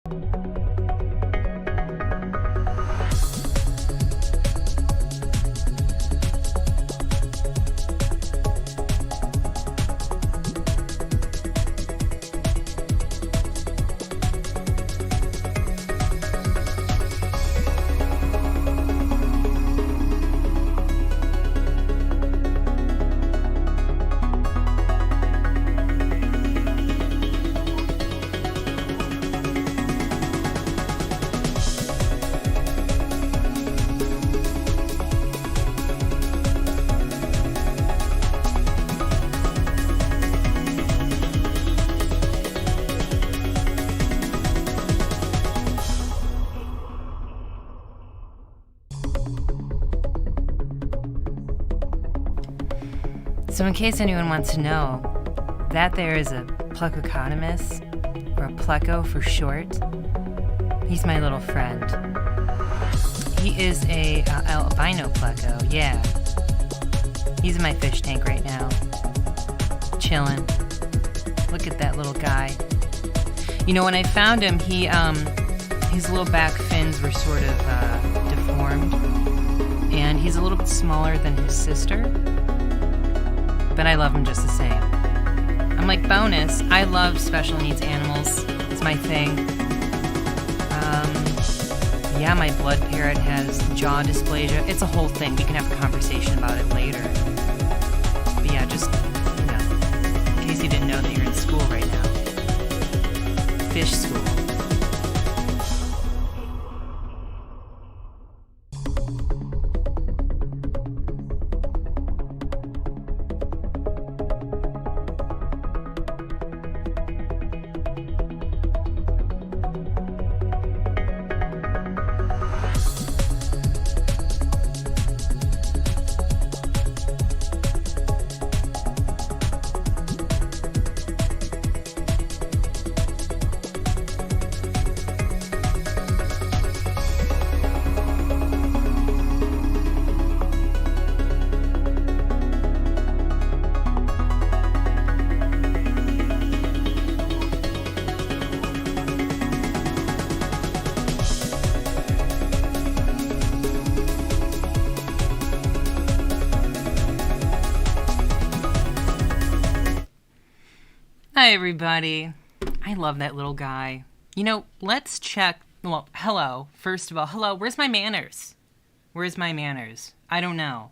So in case anyone wants to know, that there is a plecoconomus, or a pleco for short. He's my little friend. He is a albino pleco, yeah. He's in my fish tank right now, chilling. Look at that little guy. You know, when I found him, his little back fins were sort of deformed, and he's a little bit smaller than his sister. But I love him just the same. I'm like, bonus, I love special needs animals. It's my thing. Yeah, my blood parrot has jaw dysplasia. It's a whole thing. We can have a conversation about it later. But yeah, just, you know, in case you didn't know that you're in school right now. Fish school. Hi, everybody. I love that little guy. You know, let's check. Well, hello. First of all, hello. Where's my manners? Where's my manners? I don't know.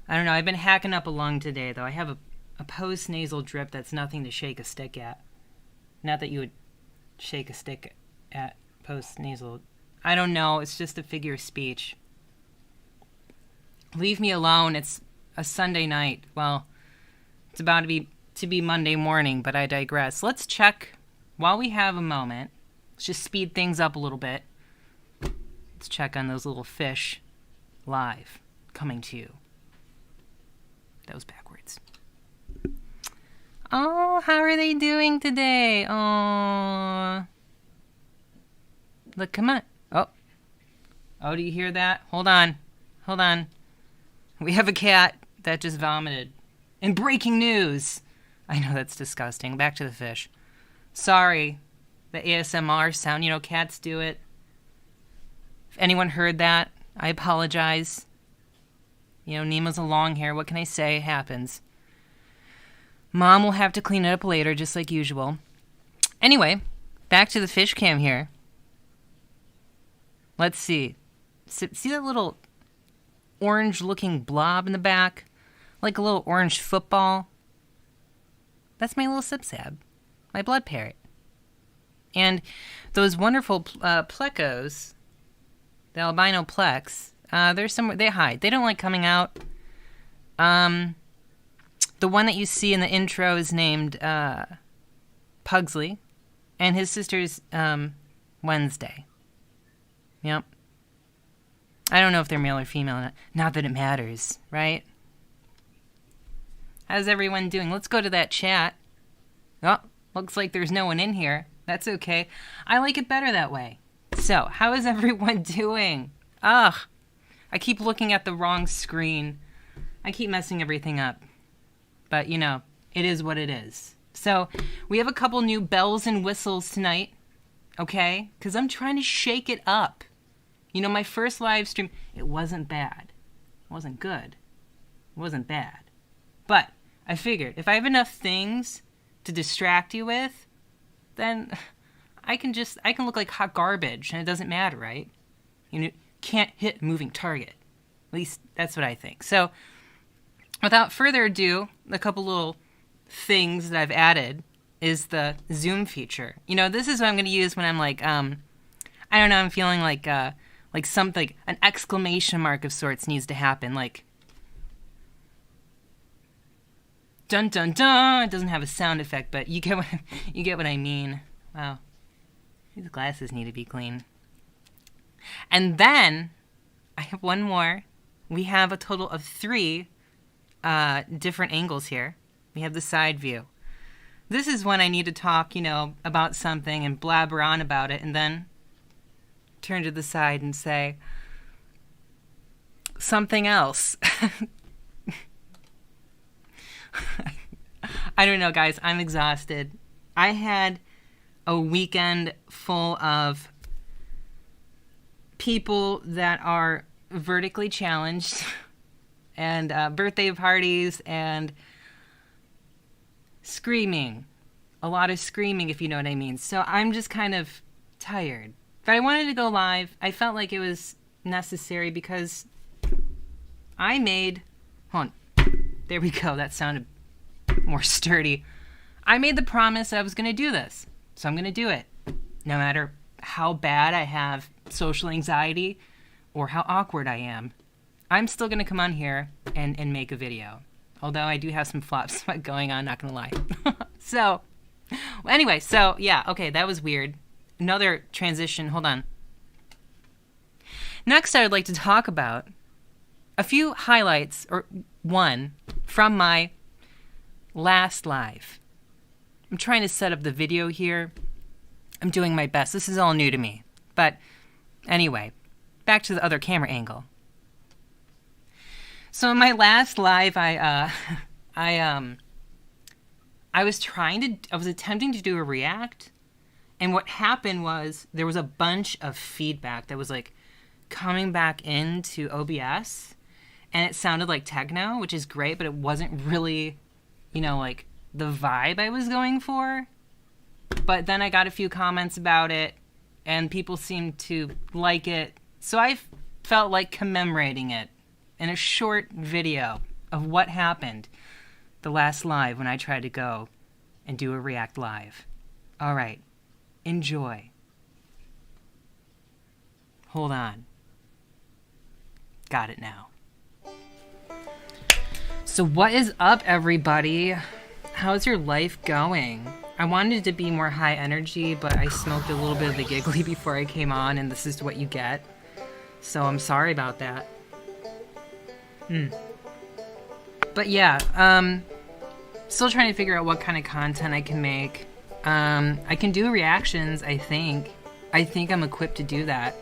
I've been hacking up a lung today, though. I have a post-nasal drip that's nothing to shake a stick at. Not that you would shake a stick at post-nasal. I don't know. It's just a figure of speech. Leave me alone. It's a Sunday night. Well, it's about to be Monday morning, but I digress. Let's check while we have a moment. Let's just speed things up a little bit. Let's check on those little fish live coming to you. That was backwards. Oh, how are they doing today? Oh, look, come on. Oh, do you hear that? Hold on. We have a cat that just vomited. And breaking news. I know that's disgusting. Back to the fish. Sorry. The ASMR sound. You know, cats do it. If anyone heard that, I apologize. You know, Nemo's a long hair. What can I say? It happens. Mom will have to clean it up later, just like usual. Anyway, back to the fish cam here. Let's see. See that little orange-looking blob in the back? Like a little orange football? That's my little sipsab, my blood parrot. And those wonderful plecos, the albino plex, they're somewhere, they hide. They don't like coming out. The one that you see in the intro is named Pugsley, and his sister's Wednesday. Yep. I don't know if they're male or female. Not that it matters, right? How's everyone doing? Let's go to that chat. Oh, looks like there's no one in here. That's okay. I like it better that way. So, how is everyone doing? Ugh. I keep looking at the wrong screen. I keep messing everything up. But, you know, it is what it is. So, we have a couple new bells and whistles tonight. okay? Because I'm trying to shake it up. You know, my first live stream, it wasn't bad. It wasn't good. It wasn't bad. But I figured if I have enough things to distract you with, then I can look like hot garbage and it doesn't matter, right? You know, can't hit a moving target. At least that's what I think. So without further ado, a couple little things that I've added is the zoom feature. You know, this is what I'm going to use when I'm like, I don't know, I'm feeling like something, like an exclamation mark of sorts needs to happen. Like, dun dun dun. It doesn't have a sound effect, but you get what I mean. Wow, these glasses need to be clean. And then I have one more. We have a total of 3 different angles here. We have the side view. This is when I need to talk, you know, about something and blabber on about it, and then turn to the side and say something else. I don't know, guys. I'm exhausted. I had a weekend full of people that are vertically challenged and birthday parties and screaming. A lot of screaming, if you know what I mean. So I'm just kind of tired. But I wanted to go live. I felt like it was necessary because I made... Hold on. There we go. That sounded more sturdy. I made the promise I was going to do this. So I'm going to do it. No matter how bad I have social anxiety or how awkward I am, I'm still going to come on here and make a video. Although I do have some flops going on, not going to lie. So, anyway, so yeah, okay, that was weird. Another transition, hold on. Next, I would like to talk about a few highlights, or one, from my last live. I'm trying to set up the video here. I'm doing my best. This is all new to me. But anyway, back to the other camera angle. So in my last live, I was attempting to do a react, and what happened was there was a bunch of feedback that was like coming back into OBS, and it sounded like techno, which is great, but it wasn't really, you know, like the vibe I was going for. But then I got a few comments about it, and people seemed to like it, so I felt like commemorating it in a short video of what happened the last live when I tried to go and do a react live. All right, enjoy. Hold on. Got it now. So what is up, everybody? How's your life going? I wanted to be more high energy, but I smoked a little bit of the giggly before I came on, and this is what you get. So I'm sorry about that. But yeah, still trying to figure out what kind of content I can make. I can do reactions, I think. I think I'm equipped to do that.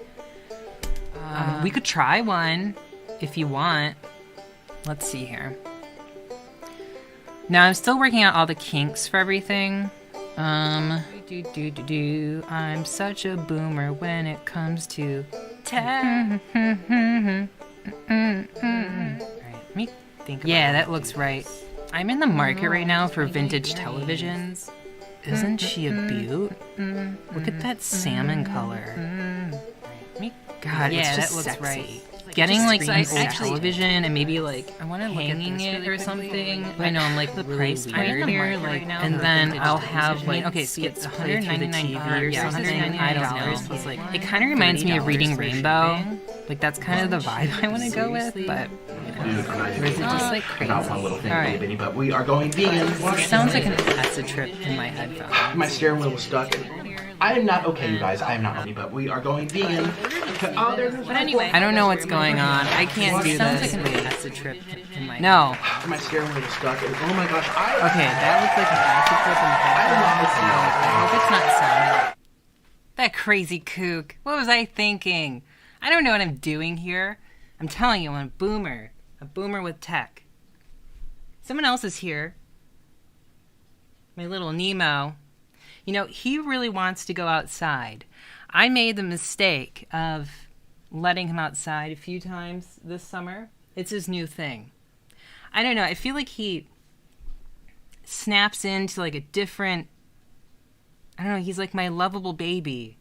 We could try one if you want. Let's see here. Now, I'm still working out all the kinks for everything. I'm such a boomer when it comes to tech. Alright, let me think about Yeah, that looks right. I'm in the market right now for vintage televisions. Isn't she a beaut? Look at that salmon color. God, yeah, it's just that looks sexy. Right. Getting like some old television and maybe like hanging it or something. I know I'm like the price weird here, like, and then I'll have like it's $199 or something. I don't know. Like, it kind of reminds me of Reading Rainbow. Like that's kind of the vibe I want to go with, but or is it just like crazy? Alright, but we are going vegan. It sounds like an acid trip in my headphones. My steering wheel was stuck. I am not okay, you guys. I am not okay, but we are going vegan. But anyway, I don't know what's going on. I can't do this. Sounds like an acid trip in my No. My steering wheel was stuck. And, oh my gosh, Okay, that looks like an acid trip in the headphones. I hope it's not sounding. That crazy kook. What was I thinking? I don't know what I'm doing here. I'm telling you, I'm a boomer. A boomer with tech. Someone else is here. My little Nemo. You know, he really wants to go outside. I made the mistake of letting him outside a few times this summer. It's his new thing. I don't know. I feel like he snaps into like a different, I don't know, he's like my lovable baby.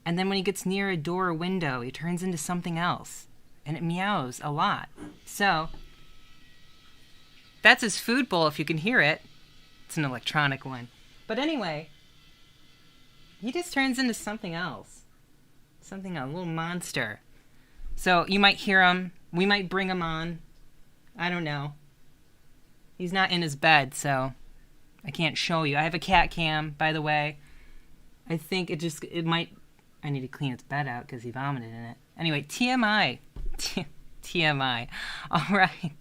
And then when he gets near a door or window, he turns into something else. And it meows a lot. So, that's his food bowl if you can hear it. It's an electronic one. But anyway, he just turns into something else. Something, a little monster. So you might hear him. We might bring him on. I don't know. He's not in his bed, so I can't show you. I have a cat cam, by the way. I think it might, I need to clean its bed out because he vomited in it. Anyway, TMI. TMI. All right.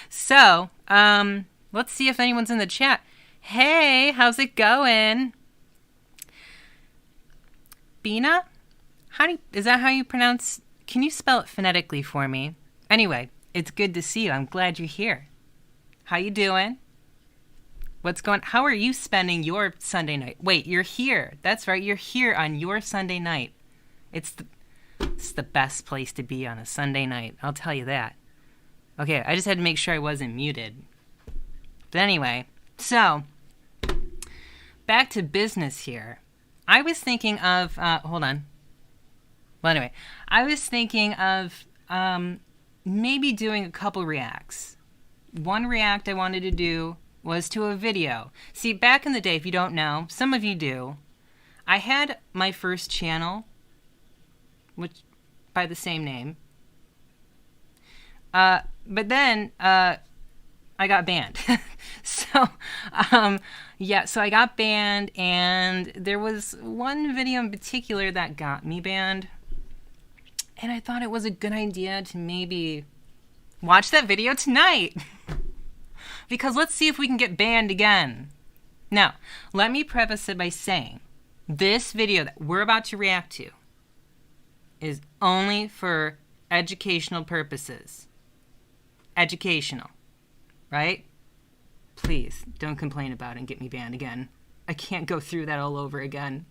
So, let's see if anyone's in the chat. Hey, how's it going? Bina? Is that how you pronounce? Can you spell it phonetically for me? Anyway, it's good to see you. I'm glad you're here. How you doing? How are you spending your Sunday night? Wait, you're here. That's right. You're here on your Sunday night. It's the best place to be on a Sunday night. I'll tell you that. Okay, I just had to make sure I wasn't muted. But anyway, so back to business here. I was thinking of, hold on. Well, anyway, I was thinking of maybe doing a couple reacts. One react I wanted to do was to a video. See, back in the day, if you don't know, some of you do, I had my first channel, which by the same name. But then I got banned. So I got banned, and there was one video in particular that got me banned. And I thought it was a good idea to maybe watch that video tonight. Because let's see if we can get banned again. Now, let me preface it by saying, this video that we're about to react to is only for educational purposes. Educational, right? Please, don't complain about it and get me banned again. I can't go through that all over again.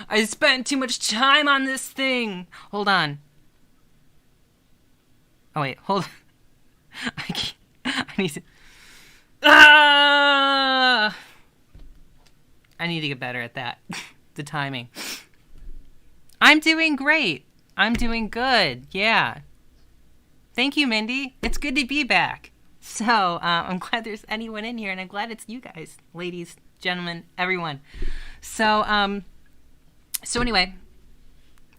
I spent too much time on this thing. Hold on. Oh, wait, hold on. I need to... I need to get better at that. The timing. I'm doing great. I'm doing good. Yeah. Thank you, Mindy. It's good to be back. So, I'm glad there's anyone in here, and I'm glad it's you guys, ladies, gentlemen, everyone. So anyway,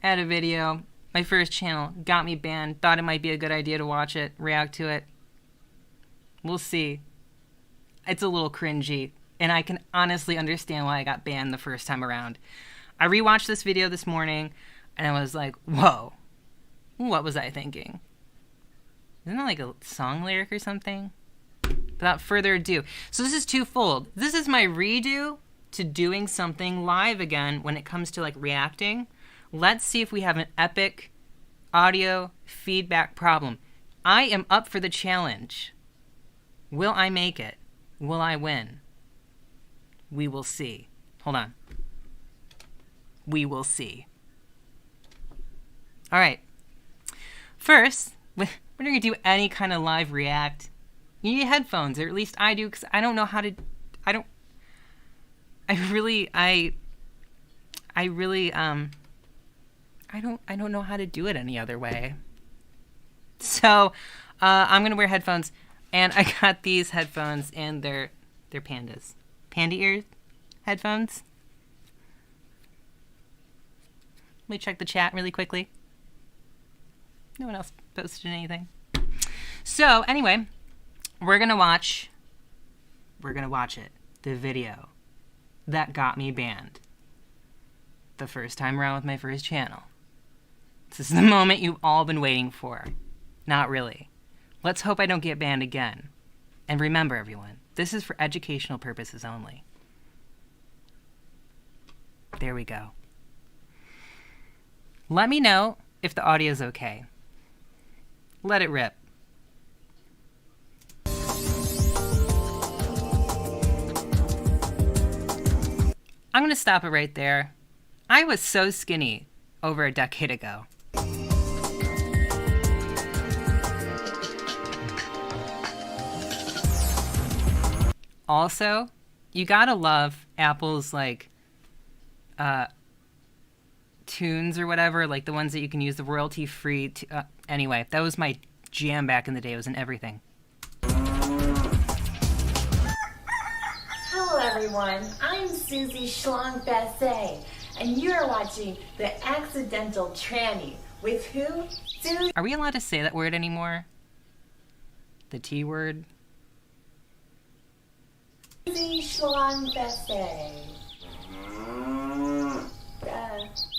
I had a video. My first channel got me banned. Thought it might be a good idea to watch it, react to it. We'll see. It's a little cringy, and I can honestly understand why I got banned the first time around. I rewatched this video this morning, and I was like, whoa, what was I thinking? Isn't that like a song lyric or something? Without further ado. So this is twofold. This is my redo to doing something live again when it comes to like reacting. Let's see if we have an epic audio feedback problem. I am up for the challenge. Will I make it? Will I win? We will see. Hold on. We will see. All right. First, when you're going to do any kind of live react, you need headphones, or at least I do, because I don't know how to, I don't know how to do it any other way. So, I'm going to wear headphones, and I got these headphones, and they're pandas. Panda ear headphones. Let me check the chat really quickly. No one else posted anything. So, anyway, we're going to watch it. The video that got me banned. The first time around with my first channel. This is the moment you've all been waiting for. Not really. Let's hope I don't get banned again. And remember, everyone, this is for educational purposes only. There we go. Let me know if the audio's okay. Let it rip. I'm going to stop it right there. I was so skinny over a decade ago. Also, you gotta love Apple's like tunes or whatever, like the ones that you can use the royalty free. Anyway, that was my jam back in the day. It was in everything. Hello everyone, I'm Susie Schlong Bassett, and you're watching The Accidental Tranny with who? Susie. Are we allowed to say that word anymore? The T word? Susie Schlong Bassett.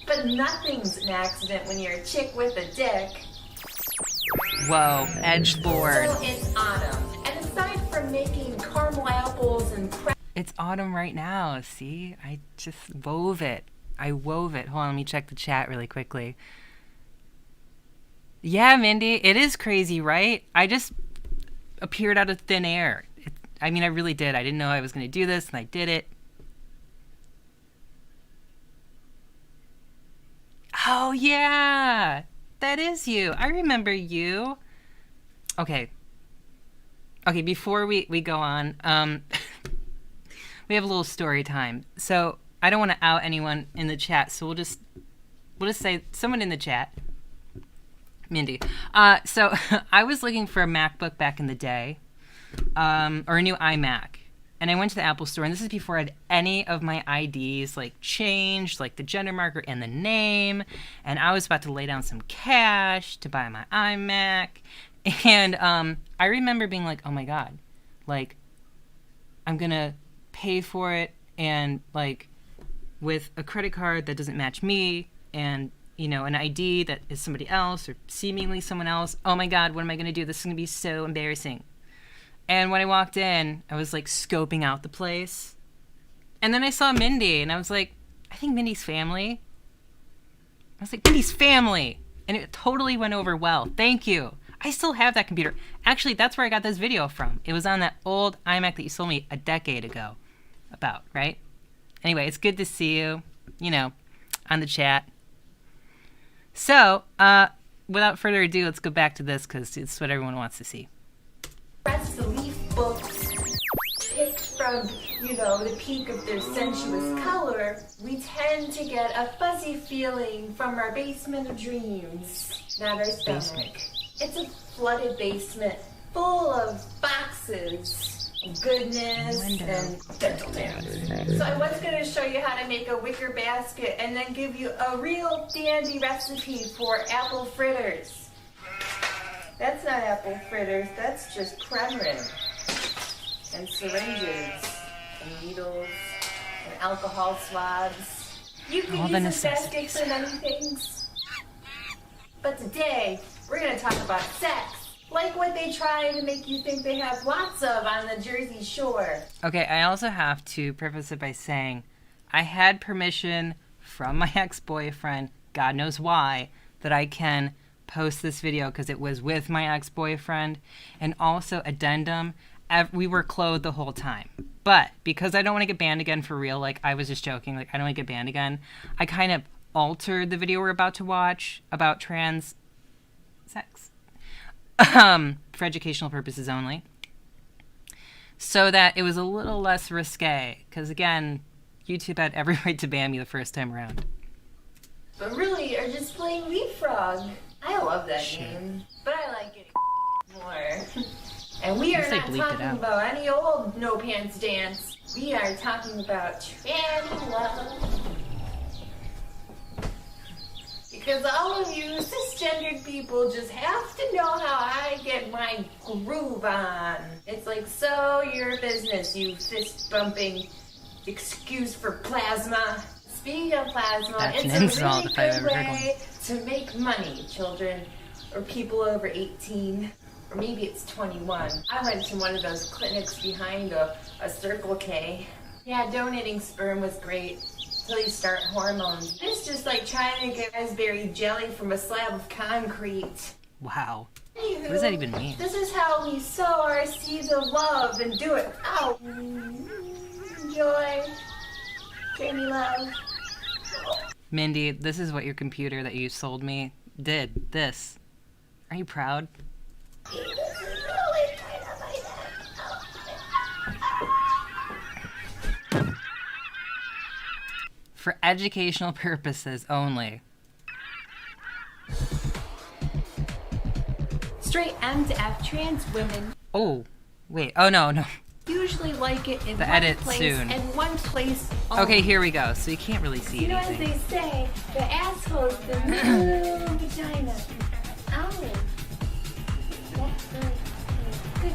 But nothing's an accident when you're a chick with a dick. Whoa, edgelord. So it's autumn, and aside from making caramel apples and it's autumn right now, see? I just wove it. I wove it. Hold on, let me check the chat really quickly. Yeah, Mindy, it is crazy, right? I just appeared out of thin air. I mean, I really did. I didn't know I was going to do this, and I did it. Oh, yeah. That is you. I remember you. Okay. Okay, before we go on, we have a little story time. So I don't want to out anyone in the chat, so we'll just say someone in the chat. Mindy. So I was looking for a MacBook back in the day, or a new iMac. And I went to the Apple store, and this is before I had any of my IDs like changed, like the gender marker and the name. And I was about to lay down some cash to buy my iMac. And I remember being like, oh my God, like I'm gonna pay for it, and like with a credit card that doesn't match me, and you know, an ID that is somebody else or seemingly someone else. Oh my God, what am I gonna do? This is gonna be so embarrassing. And when I walked in, I was like scoping out the place. And then I saw Mindy, and I was like, I think Mindy's family. I was like, Mindy's family. And it totally went over well. Thank you. I still have that computer. Actually, that's where I got this video from. It was on that old iMac that you sold me a decade ago about, right? Anyway, it's good to see you, you know, on the chat. So, without further ado, let's go back to this because it's what everyone wants to see. Press the leaf books picked from, you know, the peak of their sensuous color, we tend to get a fuzzy feeling from our basement of dreams, not our stomach. It's a flooded basement full of boxes, goodness, and dental dams. So I was going to show you how to make a wicker basket and then give you a real dandy recipe for apple fritters. That's not apple fritters, that's just Premarin, and syringes, and needles, and alcohol swabs. You can use this basket for many things. But today, we're going to talk about sex, like what they try to make you think they have lots of on the Jersey Shore. Okay, I also have to preface it by saying I had permission from my ex-boyfriend, God knows why, that I can post this video because it was with my ex-boyfriend, and also addendum, we were clothed the whole time. But because I don't want to get banned again for real, like I was just joking, like I don't want to get banned again, I kind of altered the video we're about to watch about trans sex for educational purposes only, so that it was a little less risque, because again, YouTube had every right to ban me the first time around. But really, you're just playing Leapfrog. I love that game, but I like it more. And we are not talking about any old no pants dance. We are talking about tranny love. Because all of you cisgendered people just have to know how I get my groove on. It's like, so your business, you fist-bumping excuse for plasma. Speaking of plasma, that's it's a really good way to make money, children, or people over 18, or maybe it's 21. I went to one of those clinics behind a Circle K. Yeah, donating sperm was great until you start hormones. It's just like trying to get raspberry jelly from a slab of concrete. Wow. Anywho, what does that even mean? This is how we sow our seeds of love and do it. Ow. Enjoy. Tranny love. Mindy, this is what your computer that you sold me did. This. Are you proud? For educational purposes only. Straight M to F trans women Oh, wait. Oh, no. usually like it in The one edit place soon. and one place only. Okay, here we go. So you can't really see You know, as anything. they say, the asshole is the new vagina. Ow. That's good. Good.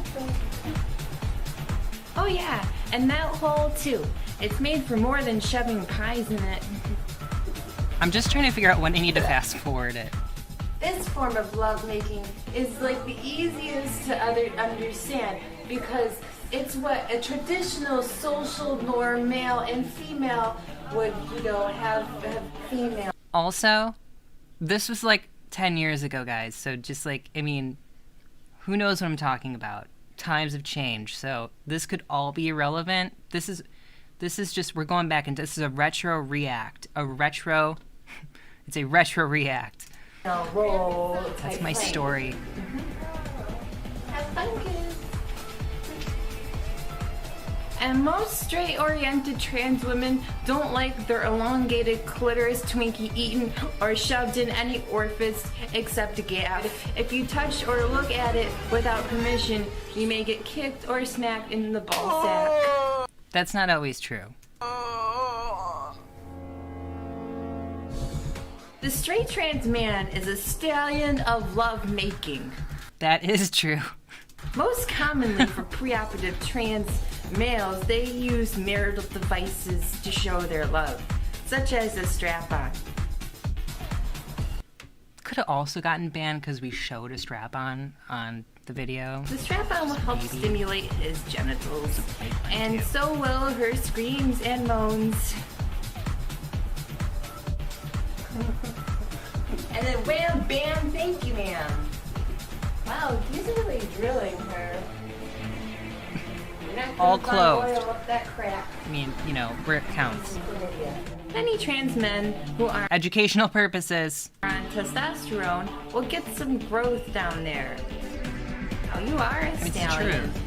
Oh yeah, and that hole too. It's made for more than shoving pies in it. I'm just trying to figure out when I need to fast forward it. This form of lovemaking is like the easiest to understand because it's what a traditional social norm, male and female, would, have female. Also, this was like 10 years ago, guys. So just like, I mean, who knows what I'm talking about? Times have changed. So this could all be irrelevant. This is just, we're going back into, this is a retro react. It's a retro react. Roll. That's my story. Have fun, kids. And most straight-oriented trans women don't like their elongated clitoris Twinkie eaten or shoved in any orifice except a gap. If you touch or look at it without permission, you may get kicked or smacked in the ball sack. That's not always true. The straight trans man is a stallion of love-making. That is true. Most commonly for preoperative trans males, they use marital devices to show their love, such as a strap-on. Could have also gotten banned because we showed a strap-on the video. The strap-on will help stimulate his genitals, and so will her screams and moans. And then wham, bam, thank you, ma'am. Wow, he's really drilling her. You're not All gonna find clothed. oil up that crack. I mean, where it counts. Many trans men who are Educational purposes. on testosterone will get some growth down there. Oh, you are a It's stallion. true.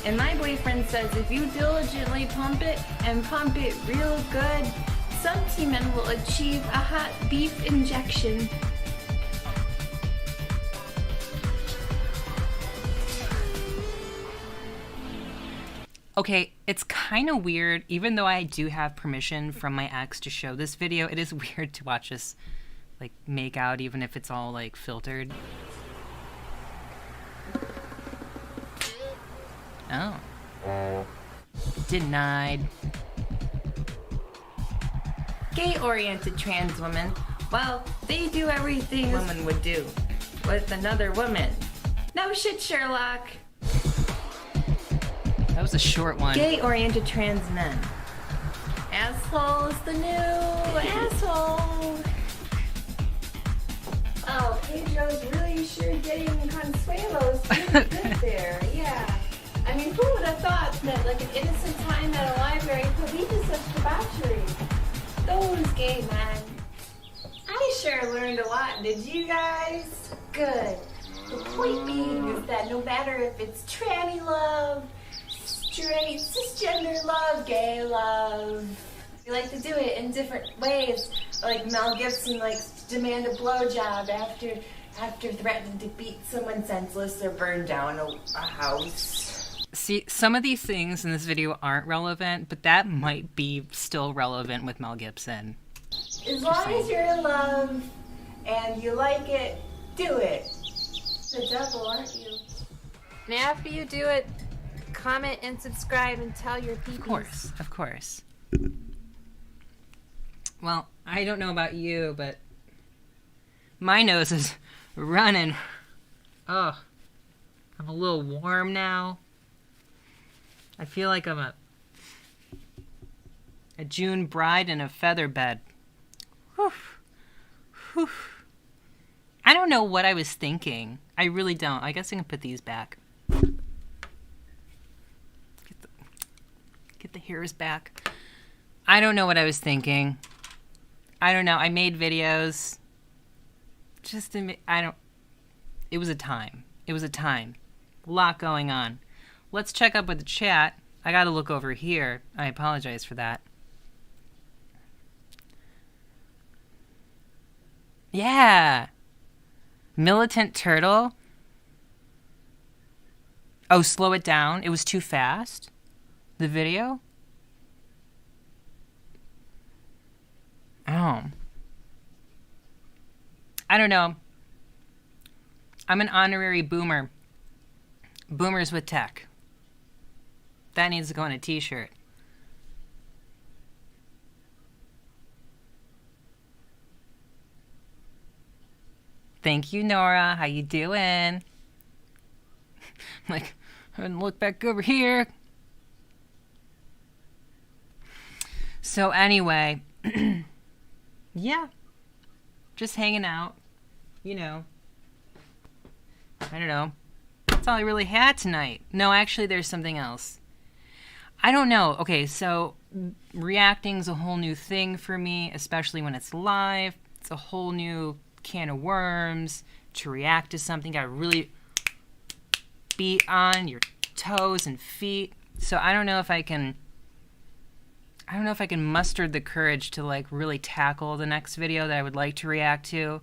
And my boyfriend says if you diligently pump it and pump it real good, some T-men will achieve a hot beef injection. Okay, it's kind of weird. Even though I do have permission from my ex to show this video, it is weird to watch us, like, make out even if it's all, like, filtered. Oh. Denied. Gay-oriented trans women, well, they do everything a woman would do with another woman. No shit, Sherlock. That was a short one. Gay-oriented trans men. Asshole is the new asshole. Oh, Pedro's really sure getting Consuelos really good there. Yeah. I mean, who would have thought that like an innocent time at a library could lead to such debauchery? Those gay men. I sure learned a lot, did you guys? Good. The point being is that no matter if it's tranny love, straight, cisgender love, gay love, we like to do it in different ways. Like Mel Gibson likes to demand a blowjob after threatening to beat someone senseless or burn down a house. See, some of these things in this video aren't relevant, but that might be still relevant with Mel Gibson. As long as you're in love and you like it, do it. The devil, aren't you? And after you do it, comment and subscribe and tell your people. Of course. Well, I don't know about you, but my nose is running. Oh, I'm a little warm now. I feel like I'm a June bride in a feather bed. Whew. Whew. I don't know what I was thinking. I really don't. I guess I can put these back. Get the hairs back. I don't know what I was thinking. I don't know. I made videos. It was a time. It was a time. A lot going on. Let's check up with the chat. I gotta look over here. I apologize for that. Yeah. Militant Turtle. Oh, slow it down. It was too fast. The video? Oh. I don't know. I'm an honorary boomer. Boomers with tech. That needs to go on a t-shirt. Thank you, Nora. How you doing? Like, I'm gonna look back over here. So anyway, yeah, just hanging out, you know. I don't know. That's all I really had tonight. No, actually, there's something else. I don't know. Okay, so reacting's a whole new thing for me, especially when it's live. It's a whole new can of worms to react to something. Gotta really be on your toes and feet. So I don't know if I can muster the courage to like really tackle the next video that I would like to react to.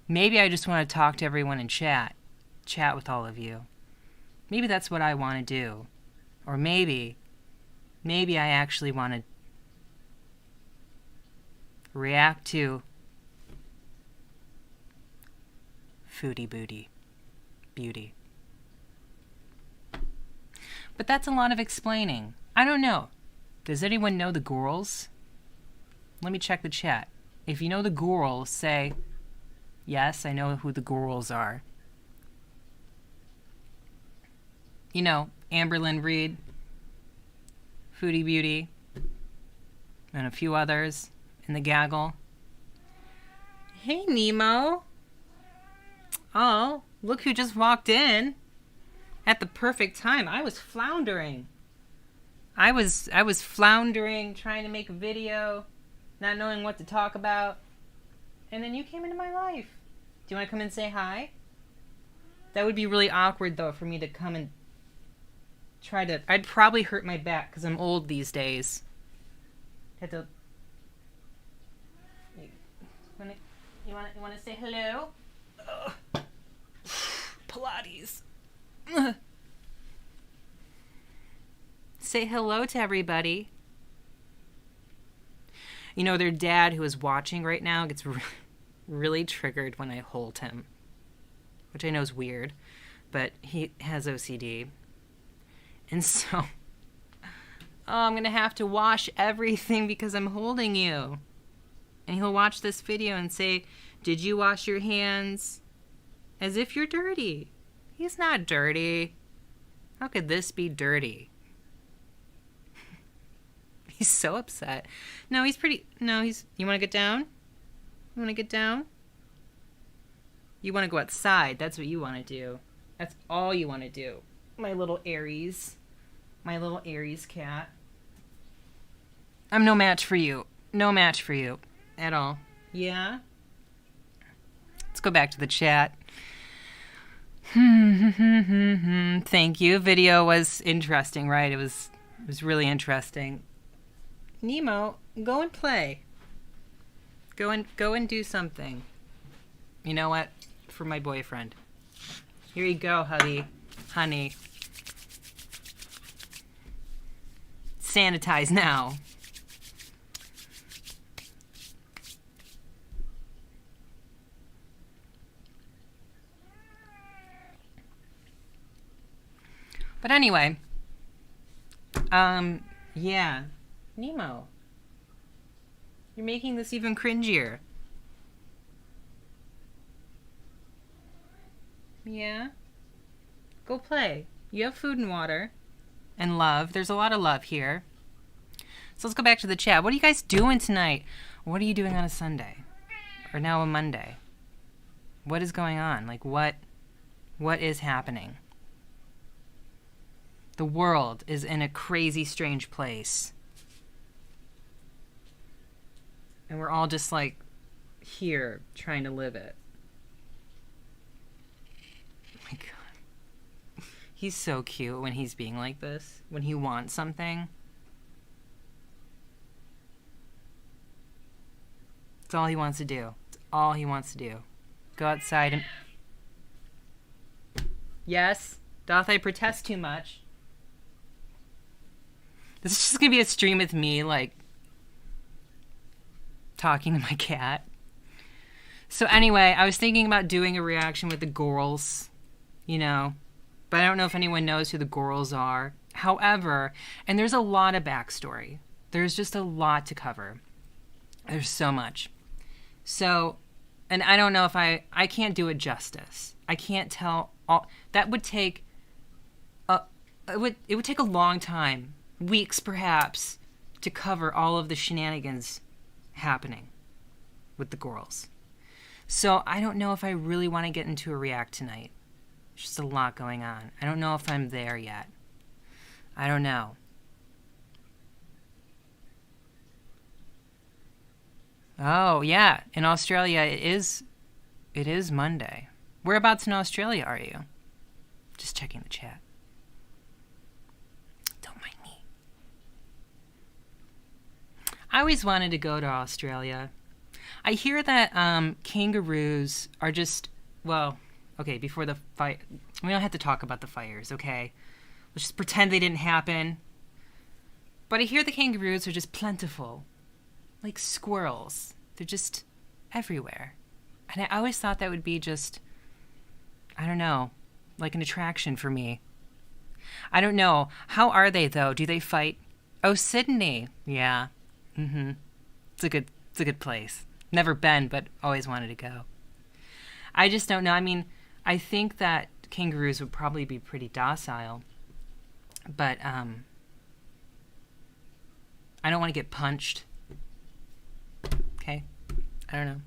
Maybe I just want to talk to everyone in chat with all of you. Maybe that's what I want to do. Or maybe I actually want to react to Foodie Beauty. But that's a lot of explaining. I don't know. Does anyone know the girls? Let me check the chat. If you know the girls, say, yes, I know who the girls are. You know, Amberlyn Reed, Foodie Beauty, and a few others in the gaggle. Hey, Nemo. Oh, look who just walked in at the perfect time. I was floundering. I was floundering, trying to make a video, not knowing what to talk about. And then you came into my life. Do you want to come and say hi? That would be really awkward, though, for me to come and try to... I'd probably hurt my back, because I'm old these days. Had to... You want to say hello? Ugh. Pilates. Ugh. Say hello to everybody. You know, their dad, who is watching right now, gets really triggered when I hold him. Which I know is weird, but he has OCD. And so, I'm going to have to wash everything because I'm holding you. And he'll watch this video and say, did you wash your hands? As if you're dirty. He's not dirty. How could this be dirty? He's so upset. No, he's pretty... No, he's... You want to get down? You want to get down? You want to go outside. That's what you want to do. That's all you want to do. My little Aries. My little Aries cat. I'm no match for you. No match for you. At all. Yeah? Let's go back to the chat. Thank you. Video was interesting, right? It was really interesting. Nemo, go and play. Go and do something. You know what? For my boyfriend. Here you go, honey. Sanitize now. But anyway, yeah. Nemo, you're making this even cringier. Yeah? Go play. You have food and water. And love. There's a lot of love here. So let's go back to the chat. What are you guys doing tonight? What are you doing on a Sunday? Or now a Monday? What is going on? Like, what is happening? The world is in a crazy, strange place. And we're all just like here trying to live it. Oh my God. He's so cute when he's being like this, when he wants something. It's all he wants to do. It's all he wants to do. Go outside and... Yes? Doth I protest too much? This is just gonna be a stream with me, like, talking to my cat. So anyway, I was thinking about doing a reaction with the girls, you know, but I don't know if anyone knows who the girls are. However, and there's a lot of backstory. There's just a lot to cover. There's so much. So, and I don't know if I can't do it justice. I can't tell all, that would take, it would take a long time, weeks perhaps, to cover all of the shenanigans happening with the girls. So I don't know if I really want to get into a react tonight. There's just a lot going on. I don't know if I'm there yet. I don't know. Oh, yeah. In Australia, it is Monday. Whereabouts in Australia are you? Just checking the chat. Don't mind me. I always wanted to go to Australia. I hear that kangaroos are just, well, okay, before the fight, we don't have to talk about the fires, okay? Let's just pretend they didn't happen. But I hear the kangaroos are just plentiful. Like squirrels. They're just everywhere. And I always thought that would be just, I don't know, like an attraction for me. I don't know. How are they, though? Do they fight? Oh, Sydney. Yeah. Mm-hmm. It's a good place. Never been, but always wanted to go. I just don't know. I mean, I think that kangaroos would probably be pretty docile. But, I don't want to get punched. Okay? I don't know.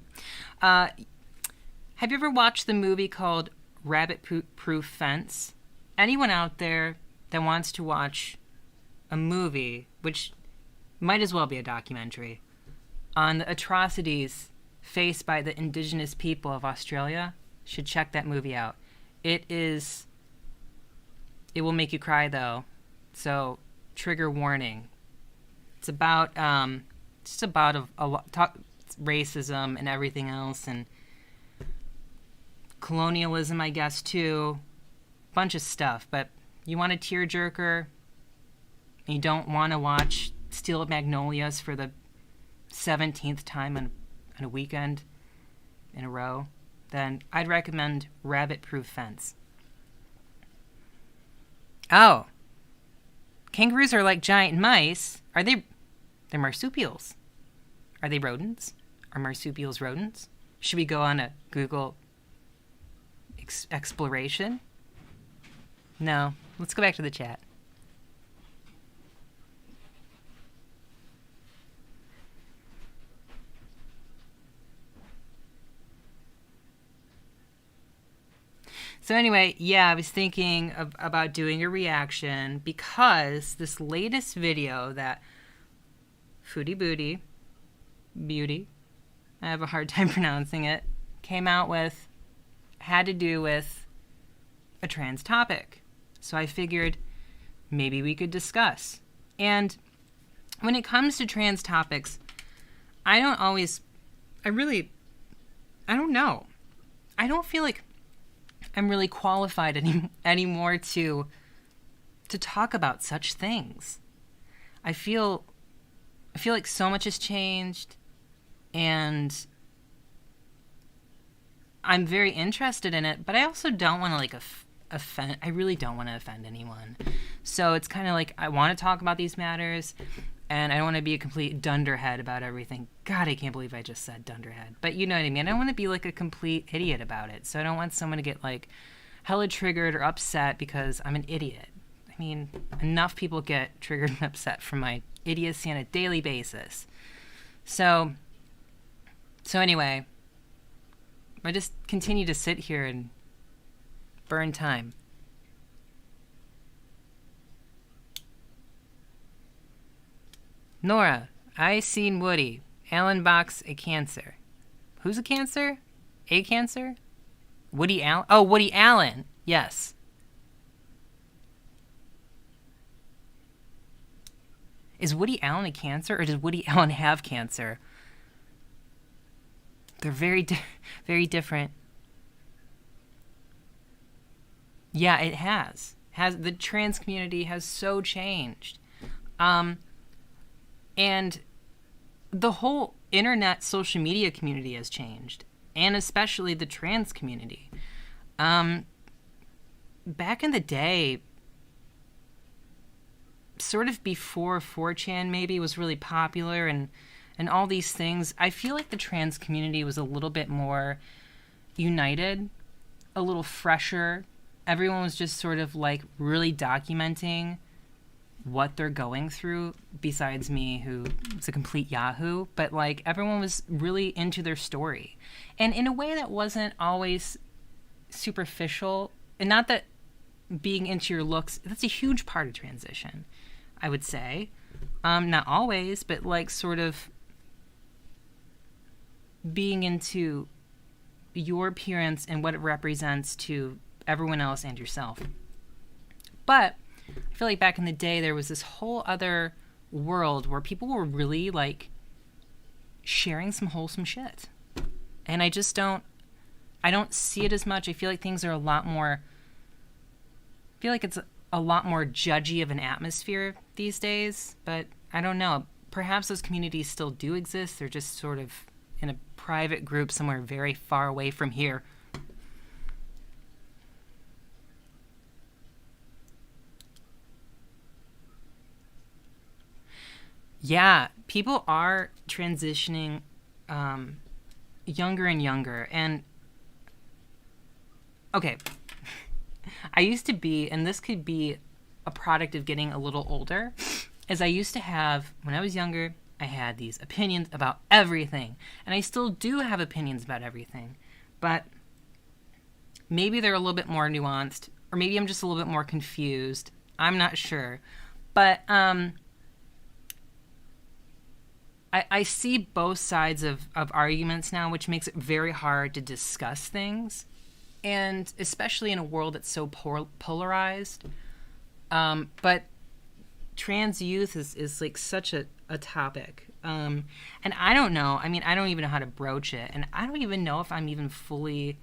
Have you ever watched the movie called Rabbit Proof Fence? Anyone out there that wants to watch a movie, which might as well be a documentary, on the atrocities faced by the indigenous people of Australia, should check that movie out. It will make you cry, though. So, trigger warning. It's about, racism and everything else, and colonialism, I guess, too. Bunch of stuff. But you want a tearjerker, and you don't want to watch Steel Magnolias for the 17th time on a weekend in a row, then I'd recommend Rabbit Proof Fence. Oh. Kangaroos are like giant mice. They're marsupials. Are they rodents? Are marsupials rodents? Should we go on a Google exploration? No. Let's go back to the chat. So anyway, yeah, I was thinking about doing a reaction because this latest video that Foodie Beauty, I have a hard time pronouncing it, came out with, had to do with a trans topic. So I figured maybe we could discuss. And when it comes to trans topics, I don't know. I don't feel like I'm really qualified anymore to talk about such things. I feel like so much has changed, and I'm very interested in it, but I also don't want to offend. I really don't want to offend anyone. So it's kind of like I want to talk about these matters, and I don't want to be a complete dunderhead about everything. God, I can't believe I just said dunderhead. But you know what I mean. I don't want to be like a complete idiot about it. So I don't want someone to get like hella triggered or upset because I'm an idiot. I mean, enough people get triggered and upset from my idiocy on a daily basis. So anyway, I just continue to sit here and burn time. Nora, I seen Woody. Alan Bach's a cancer. Who's a cancer? A cancer? Woody Allen? Oh, Woody Allen. Yes. Is Woody Allen a cancer, or does Woody Allen have cancer? They're very different. Yeah, it has. The trans community has so changed. And the whole internet social media community has changed, and especially the trans community. Back in the day, sort of before 4chan maybe was really popular and all these things, I feel like the trans community was a little bit more united, a little fresher. Everyone was just sort of like really documenting what they're going through, besides me, who is a complete yahoo. But like everyone was really into their story, and in a way that wasn't always superficial. And not that being into your looks, that's a huge part of transition, I would say. Not always, but like sort of being into your appearance and what it represents to everyone else and yourself. But I feel like back in the day, there was this whole other world where people were really like sharing some wholesome shit. And I don't see it as much. I feel like things are I feel like it's a lot more judgy of an atmosphere these days, but I don't know. Perhaps those communities still do exist. They're just sort of in a private group somewhere very far away from here. Yeah, people are transitioning younger and younger. And okay, I used to be, and this could be a product of getting a little older, as I used to have, when I was younger, I had these opinions about everything. And I still do have opinions about everything. But maybe they're a little bit more nuanced, or maybe I'm just a little bit more confused. I'm not sure. But I see both sides of arguments now, which makes it very hard to discuss things. And especially in a world that's so polarized. But trans youth is like such a topic. And I don't know. I mean, I don't even know how to broach it. And I don't even know if I'm even fully...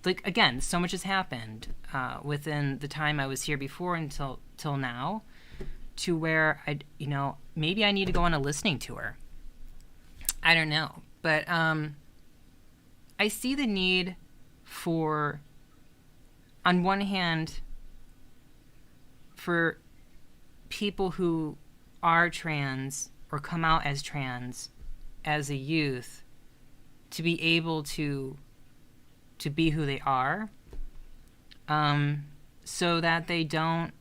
Like, again, so much has happened within the time I was here before until now, to where, maybe I need to go on a listening tour. I don't know. But I see the need for, on one hand, for people who are trans or come out as trans as a youth to be able to be who they are, so that they don't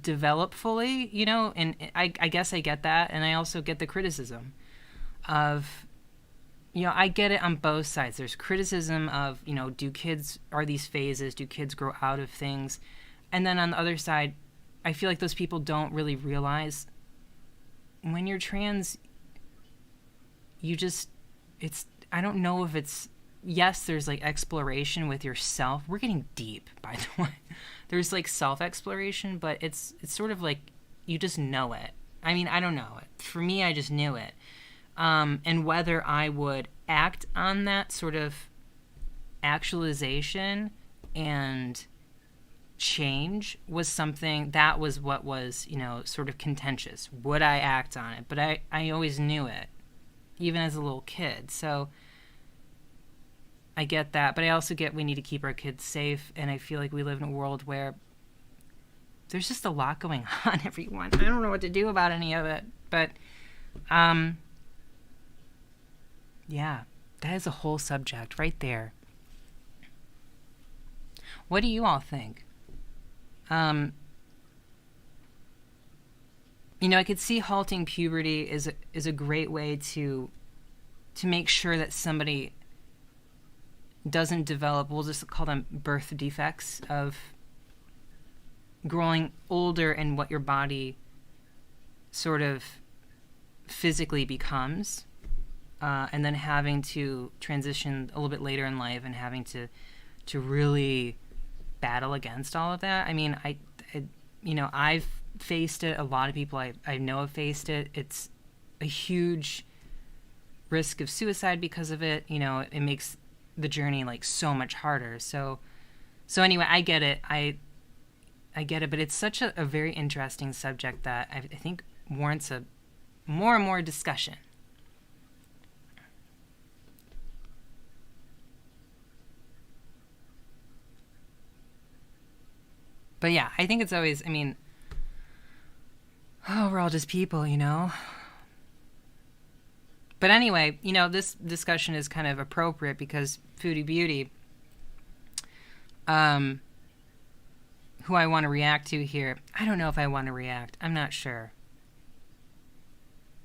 develop fully, and I guess I get that, and I also get the criticism of, I get it on both sides. There's criticism of, are these phases, do kids grow out of things? And then on the other side, I feel like those people don't really realize when you're trans, I don't know if it's, yes, there's like exploration with yourself. We're getting deep, by the way. There's like self-exploration, but it's sort of like you just know it. I mean, I don't know it. For me, I just knew it. And whether I would act on that sort of actualization and change was something that was what was, sort of contentious. Would I act on it? But I always knew it, even as a little kid. So I get that, but I also get we need to keep our kids safe, and I feel like we live in a world where there's just a lot going on, everyone. I don't know what to do about any of it, but yeah, that is a whole subject right there. What do you all think? I could see halting puberty is a great way to make sure that somebody doesn't develop, we'll just call them birth defects, of growing older and what your body sort of physically becomes, and then having to transition a little bit later in life and having to really battle against all of that. I mean, I I've faced it. A lot of people I know have faced it. It's a huge risk of suicide because of it. It makes the journey like so much harder. So anyway, I get it. I get it, but it's such a very interesting subject that I think warrants a more and more discussion. But yeah, I think it's always, we're all just people, But anyway, this discussion is kind of appropriate because Foodie Beauty, who I want to react to here, I don't know if I want to react. I'm not sure.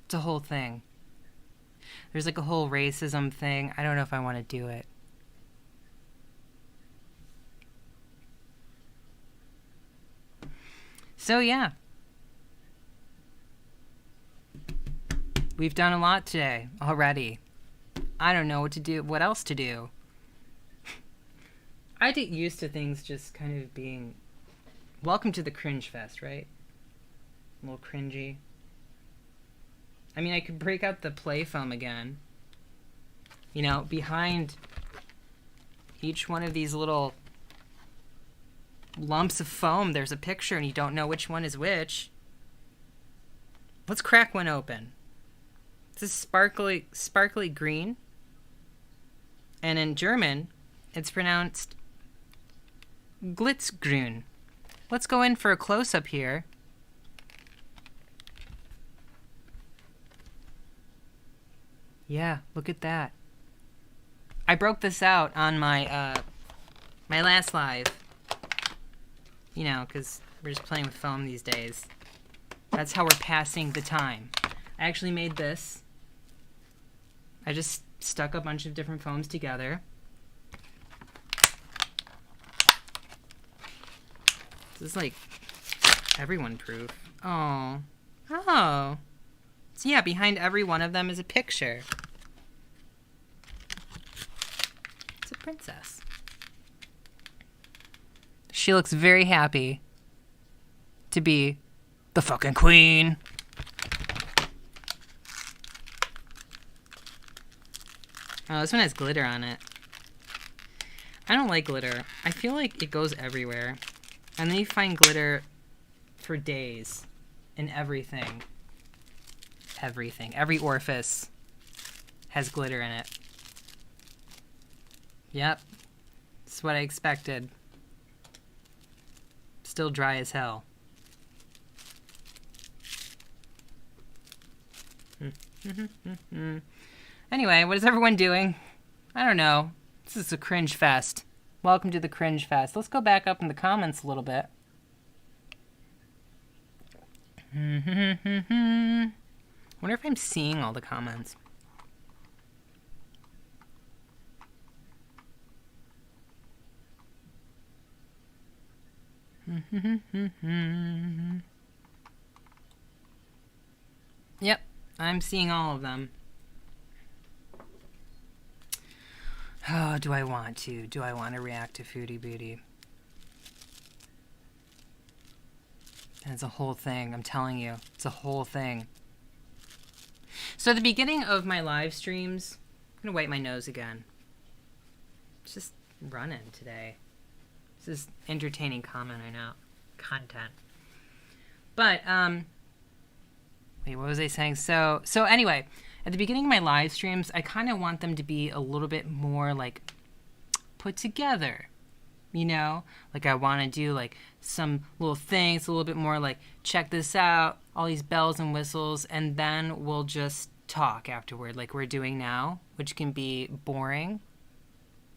It's a whole thing. There's like a whole racism thing. I don't know if I want to do it. So yeah. We've done a lot today already. I don't know what else to do. I get used to things just kind of being welcome to the cringe fest, right? A little cringy. I could break out the play foam again. Behind each one of these little lumps of foam, there's a picture and you don't know which one is which. Let's crack one open. This is sparkly green. And in German, it's pronounced Glitzgrün. Let's go in for a close-up here. Yeah, look at that. I broke this out on my my last live. Because we're just playing with foam these days. That's how we're passing the time. I actually made this. I just stuck a bunch of different foams together. This is like everyone proof. Oh. So yeah, behind every one of them is a picture. It's a princess. She looks very happy to be the fucking queen. Oh, this one has glitter on it. I don't like glitter. I feel like it goes everywhere. And then you find glitter for days in everything. Everything. Every orifice has glitter in it. Yep. That's what I expected. Still dry as hell. Anyway, what is everyone doing? I don't know. This is a cringe fest. Welcome to the cringe fest. Let's go back up in the comments a little bit. Wonder if I'm seeing all the comments. Yep, I'm seeing all of them. Oh, do I want to? Do I want to react to Foodie Beauty? And it's a whole thing, I'm telling you. It's a whole thing. So at the beginning of my live streams, I'm going to wipe my nose again. It's just running today. This is entertaining comment, I know. Content. But, wait, what was I saying? So anyway, at the beginning of my live streams, I kind of want them to be a little bit more, like, put together. Like I want to do, like, some little things, a little bit more, like, check this out, all these bells and whistles, and then we'll just talk afterward, like we're doing now, which can be boring,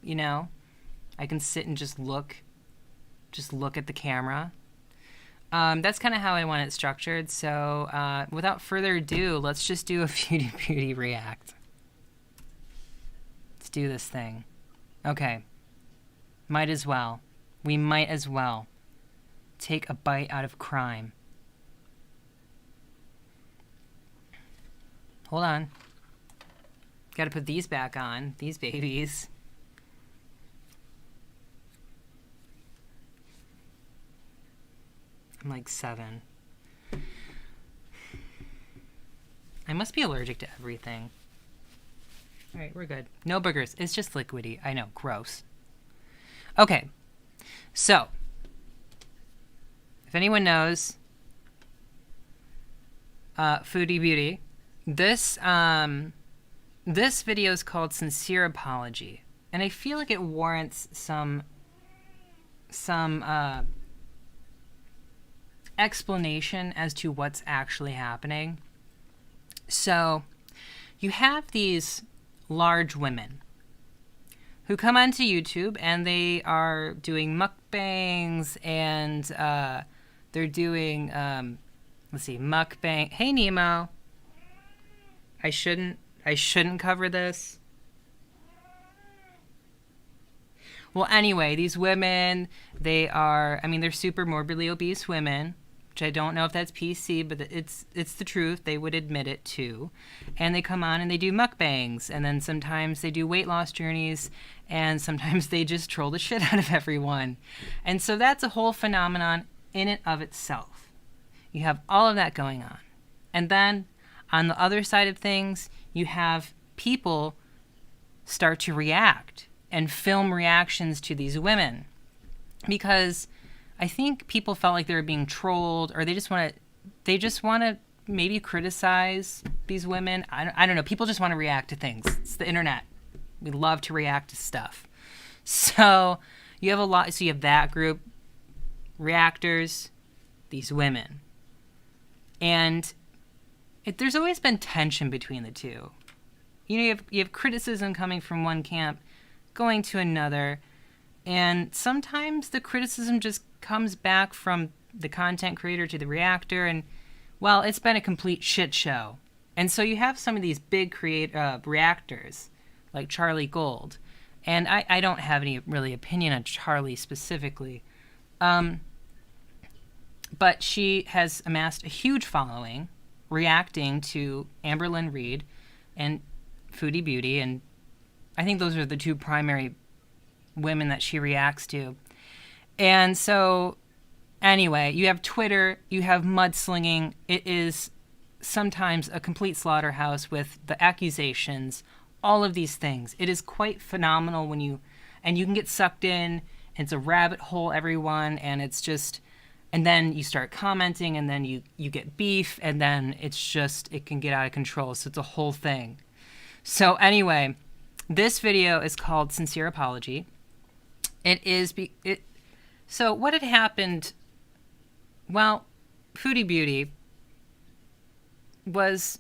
I can sit and just look at the camera. That's kind of how I want it structured. So without further ado, let's just do a Foodie Beauty react. Let's do this thing. Okay. Might as well. We might as well take a bite out of crime. Hold on. Gotta put these back on, these babies. I'm like 7. I must be allergic to everything. All right, we're good. No boogers. It's just liquidy. I know, gross. Okay, so if anyone knows Foodie Beauty, this this video is called Sincere Apology, and I feel like it warrants some explanation as to what's actually happening. So you have these large women who come onto YouTube and they are doing mukbangs and they're doing let's see, mukbang. Hey Nemo. I shouldn't cover this. Well, anyway, these women, they're super morbidly obese women, which I don't know if that's PC, but it's the truth. They would admit it too. And they come on and they do mukbangs, and then sometimes they do weight loss journeys, and sometimes they just troll the shit out of everyone. And so that's a whole phenomenon in and of itself. You have all of that going on. And then on the other side of things, you have people start to react and film reactions to these women, because I think people felt like they were being trolled, or they just want to maybe criticize these women. I don't know. People just want to react to things. It's the internet. We love to react to stuff. So you have so you have that group, reactors, these women, and there's always been tension between the two. You have criticism coming from one camp, going to another, and sometimes the criticism just comes back from the content creator to the reactor, and well, it's been a complete shit show. And so you have some of these big reactors like Charlie Gold, and I don't have any really opinion on Charlie specifically, but she has amassed a huge following reacting to Amberlynn Reid and Foodie Beauty, and I think those are the two primary women that she reacts to. And so, anyway, you have Twitter, you have mudslinging. It is sometimes a complete slaughterhouse with the accusations, all of these things. It is quite phenomenal you can get sucked in. It's a rabbit hole, everyone, and it's just, and then you start commenting, and then you get beef, and then it can get out of control. So it's a whole thing. So anyway, this video is called Sincere Apology. So what had happened, well, Foodie Beauty was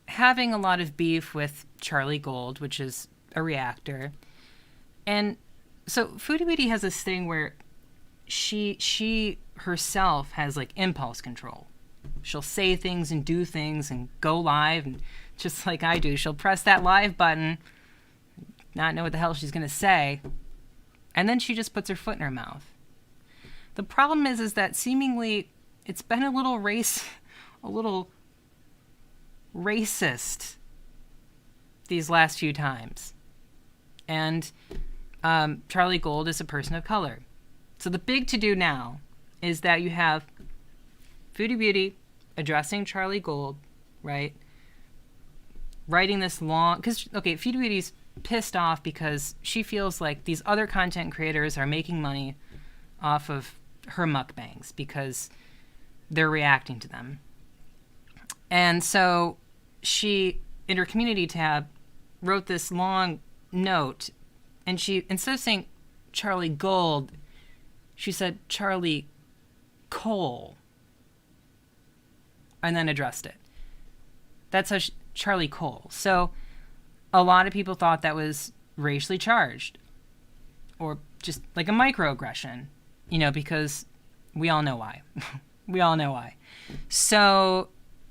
having a lot of beef with Charlie Gold, which is a reactor. And so Foodie Beauty has this thing where she herself has like impulse control. She'll say things and do things and go live, and just like I do, she'll press that live button, not know what the hell she's going to say, and then she just puts her foot in her mouth. The problem is that seemingly it's been a little racist these last few times. And Charlie Gold is a person of color. So the big to-do now is that you have Foodie Beauty addressing Charlie Gold, right? Writing this long, because, okay, Foodie Beauty's pissed off because she feels like these other content creators are making money off of her mukbangs because they're reacting to them. And so she, in her community tab, wrote this long note, and she, instead of saying Charlie Gold, she said Charlie Cole, and then addressed it. That's how Charlie Cole. So a lot of people thought that was racially charged, or just like a microaggression, because we all know why. We all know why. So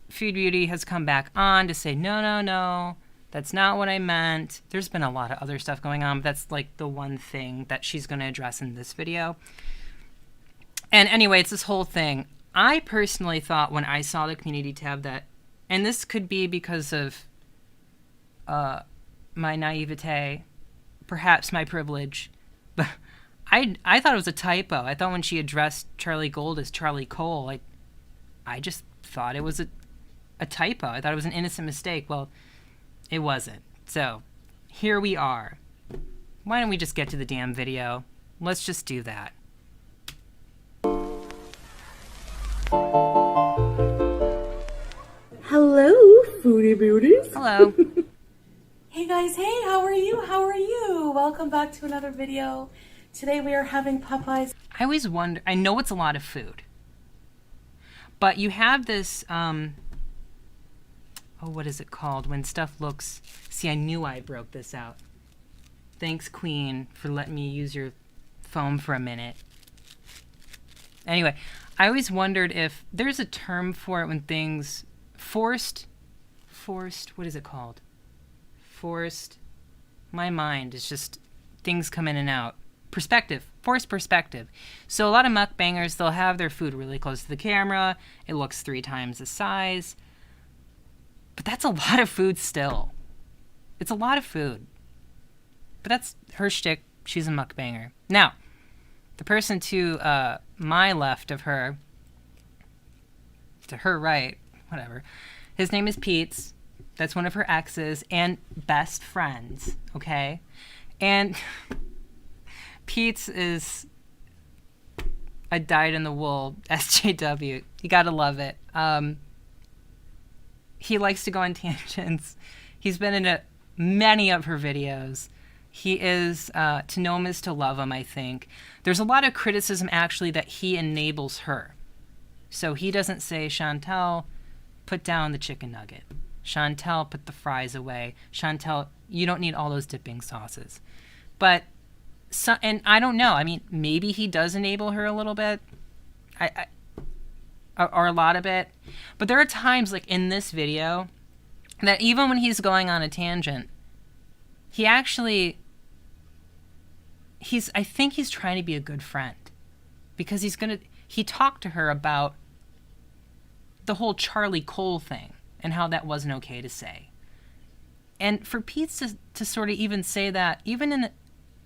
Foodie Beauty has come back on to say, no, that's not what I meant. There's been a lot of other stuff going on, but that's like the one thing that she's going to address in this video. And anyway, it's this whole thing. I personally thought when I saw the community tab that and this could be because of my naivete, perhaps my privilege, but I thought it was a typo. I thought when she addressed Charlie Gold as Charlie Cole, I just thought it was a typo. I thought it was an innocent mistake. Well, it wasn't. So here we are. Why don't we just get to the damn video? Let's just do that. Hello, Foodie Beauties. Hello. Hey guys, hey, how are you? How are you? Welcome back to another video. Today we are having Popeyes. I always wonder, I know it's a lot of food, but you have this, oh, what is it called? When stuff looks, see, I knew I broke this out. Thanks, Queen, for letting me use your phone for a minute. Anyway, I always wondered if there's a term for it when things forced, what is it called? Forced, my mind is just, things come in and out. Perspective, forced perspective. So a lot of mukbangers, they'll have their food really close to the camera. It looks 3 times the size. But that's a lot of food still. It's a lot of food. But that's her shtick. She's a mukbanger. Now, the person to my left of her, to her right, whatever, his name is Peetz. That's one of her exes and best friends, okay? And Peetz is a dyed-in-the-wool SJW. You gotta love it. He likes to go on tangents. He's been in many of her videos. He is, to know him is to love him, I think. There's a lot of criticism, actually, that he enables her. So he doesn't say, Chantel, put down the chicken nugget. Chantel, put the fries away. Chantel, you don't need all those dipping sauces. But, and I don't know. I mean, maybe he does enable her a little bit. Or a lot of it. But there are times, like in this video, that even when he's going on a tangent, he actually, I think he's trying to be a good friend. Because he talked to her about the whole Charlie Cole thing and how that wasn't okay to say. And for Peetz to sort of even say that, even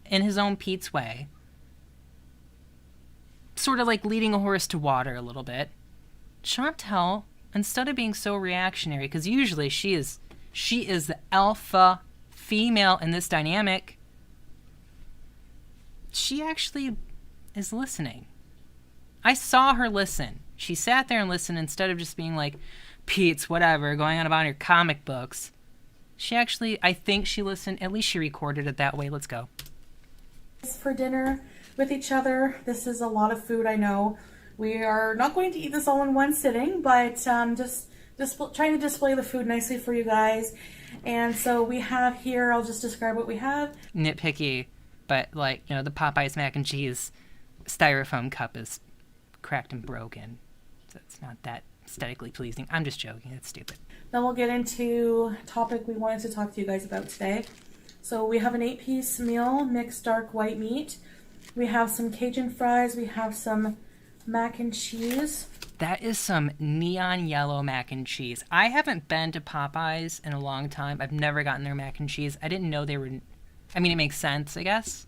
in his own Peetz way, sort of like leading a horse to water a little bit, Chantel, instead of being so reactionary, because usually she is the alpha female in this dynamic, she actually is listening. I saw her listen. She sat there and listened instead of just being like, Peetz, whatever, going on about your comic books. She actually, I think she listened. At least she recorded it that way. Let's go. For dinner with each other. This is a lot of food, I know. We are not going to eat this all in one sitting, but just trying to display the food nicely for you guys. And so we have here, I'll just describe what we have. Nitpicky, but like, you know, the Popeyes mac and cheese styrofoam cup is cracked and broken. So it's not that aesthetically pleasing. I'm just joking. It's stupid. Then we'll get into a topic we wanted to talk to you guys about today. So we have an 8-piece meal, mixed dark white meat. We have some Cajun fries. We have some mac and cheese. That is some neon yellow mac and cheese. I haven't been to Popeyes in a long time. I've never gotten their mac and cheese. I didn't know they were, I mean, it makes sense, I guess.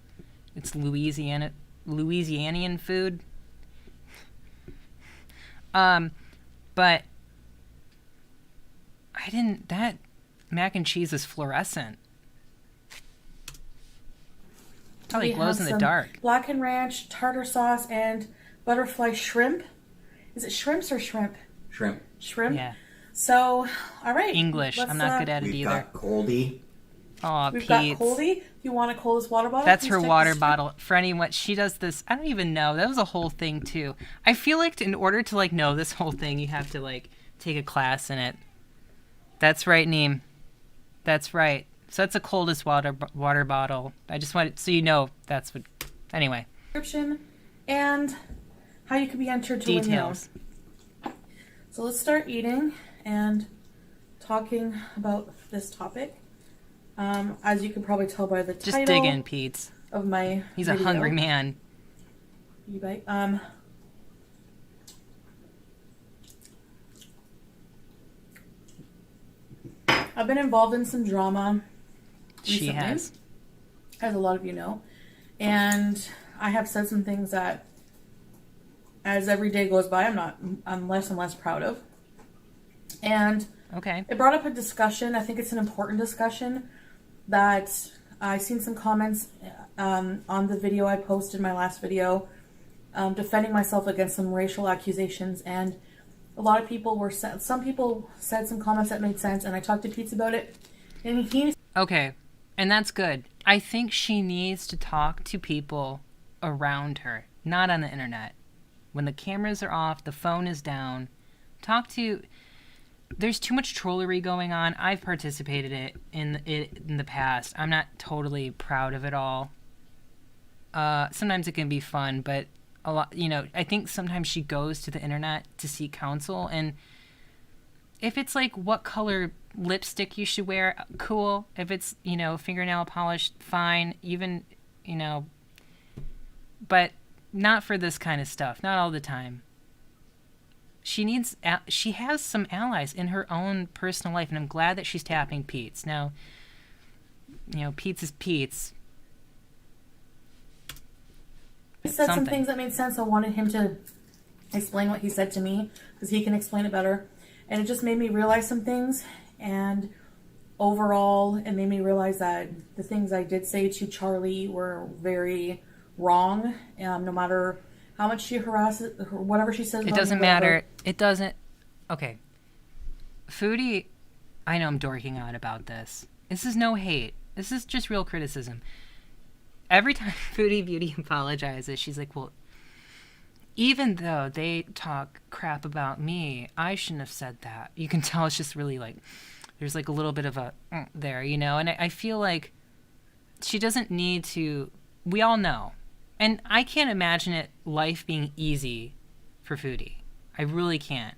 It's Louisianian food. But that mac and cheese is fluorescent. Probably glows in the dark. Blackened ranch, tartar sauce, and butterfly shrimp. Is it shrimps or shrimp? Shrimp. Shrimp? Yeah. So, all right. English. I'm not good at it We've either. got Goldie. Aw, We've got Peetz. Goldie. If you want to cold this water bottle. That's please her check water this bottle. For anyone, she does this. I don't even know. That was a whole thing too. I feel like in order to like know this whole thing, you have to like take a class in it. That's right, Neem. That's right. So that's the coldest water bottle. I just wanted so you know that's what. Anyway. Description and how you could be entered to win Details. meals. So let's start eating and talking about this topic. As you can probably tell by the title. Just dig in, Peetz. Of my He's video. a hungry man. You bite. I've been involved in some drama She recently, has. as a lot of you know. And I have said some things that, as every day goes by, I'm less and less proud of. And Okay. it brought up a discussion. I think it's an important discussion that I've seen some comments on the video I posted, my last video, defending myself against some racial accusations. And a lot of people some people said some comments that made sense, and I talked to Peetz about it. And he... Okay. And that's good. I think she needs to talk to people around her, not on the internet. When the cameras are off, the phone is down. There's too much trollery going on. I've participated in the past. I'm not totally proud of it all. Sometimes it can be fun, but a lot, I think sometimes she goes to the internet to seek counsel, and if it's like what color lipstick you should wear, cool. If it's, fingernail polish, fine. Even, but not for this kind of stuff. Not all the time. She has some allies in her own personal life, and I'm glad that she's tapping Peetz. Now, Peetz is Peetz. He said some things that made sense. I wanted him to explain what he said to me, because he can explain it better. And it just made me realize some things. And overall, it made me realize that the things I did say to Charlie were very wrong. No matter how much she harasses, or whatever she says. It doesn't matter. It doesn't. Okay. Foodie, I know I'm dorking out about this. This is no hate. This is just real criticism. Every time Foodie Beauty apologizes, she's like, well, even though they talk crap about me, I shouldn't have said that. You can tell it's just really like, there's like a little bit of a there, And I feel like she doesn't need to, we all know. And I can't imagine life being easy for Foodie. I really can't.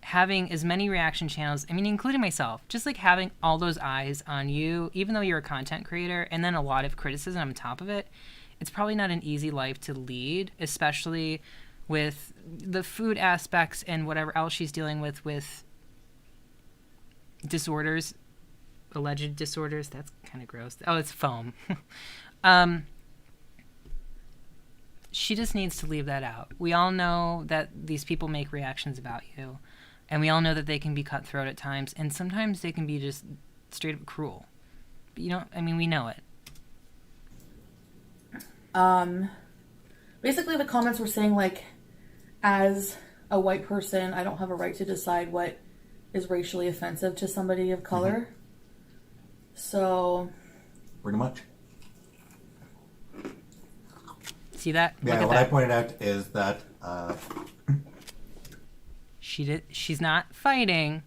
Having as many reaction channels, including myself, just like having all those eyes on you, even though you're a content creator, and then a lot of criticism on top of it, it's probably not an easy life to lead, especially with the food aspects and whatever else she's dealing with disorders, alleged disorders. That's kind of gross. Oh, it's foam. She just needs to leave that out. We all know that these people make reactions about you, and we all know that they can be cutthroat at times, and sometimes they can be just straight up cruel. But we know it. Basically, the comments were saying, like, as a white person, I don't have a right to decide what is racially offensive to somebody of color. So... Pretty much. See that? Yeah, what I pointed out is that... She's not fighting.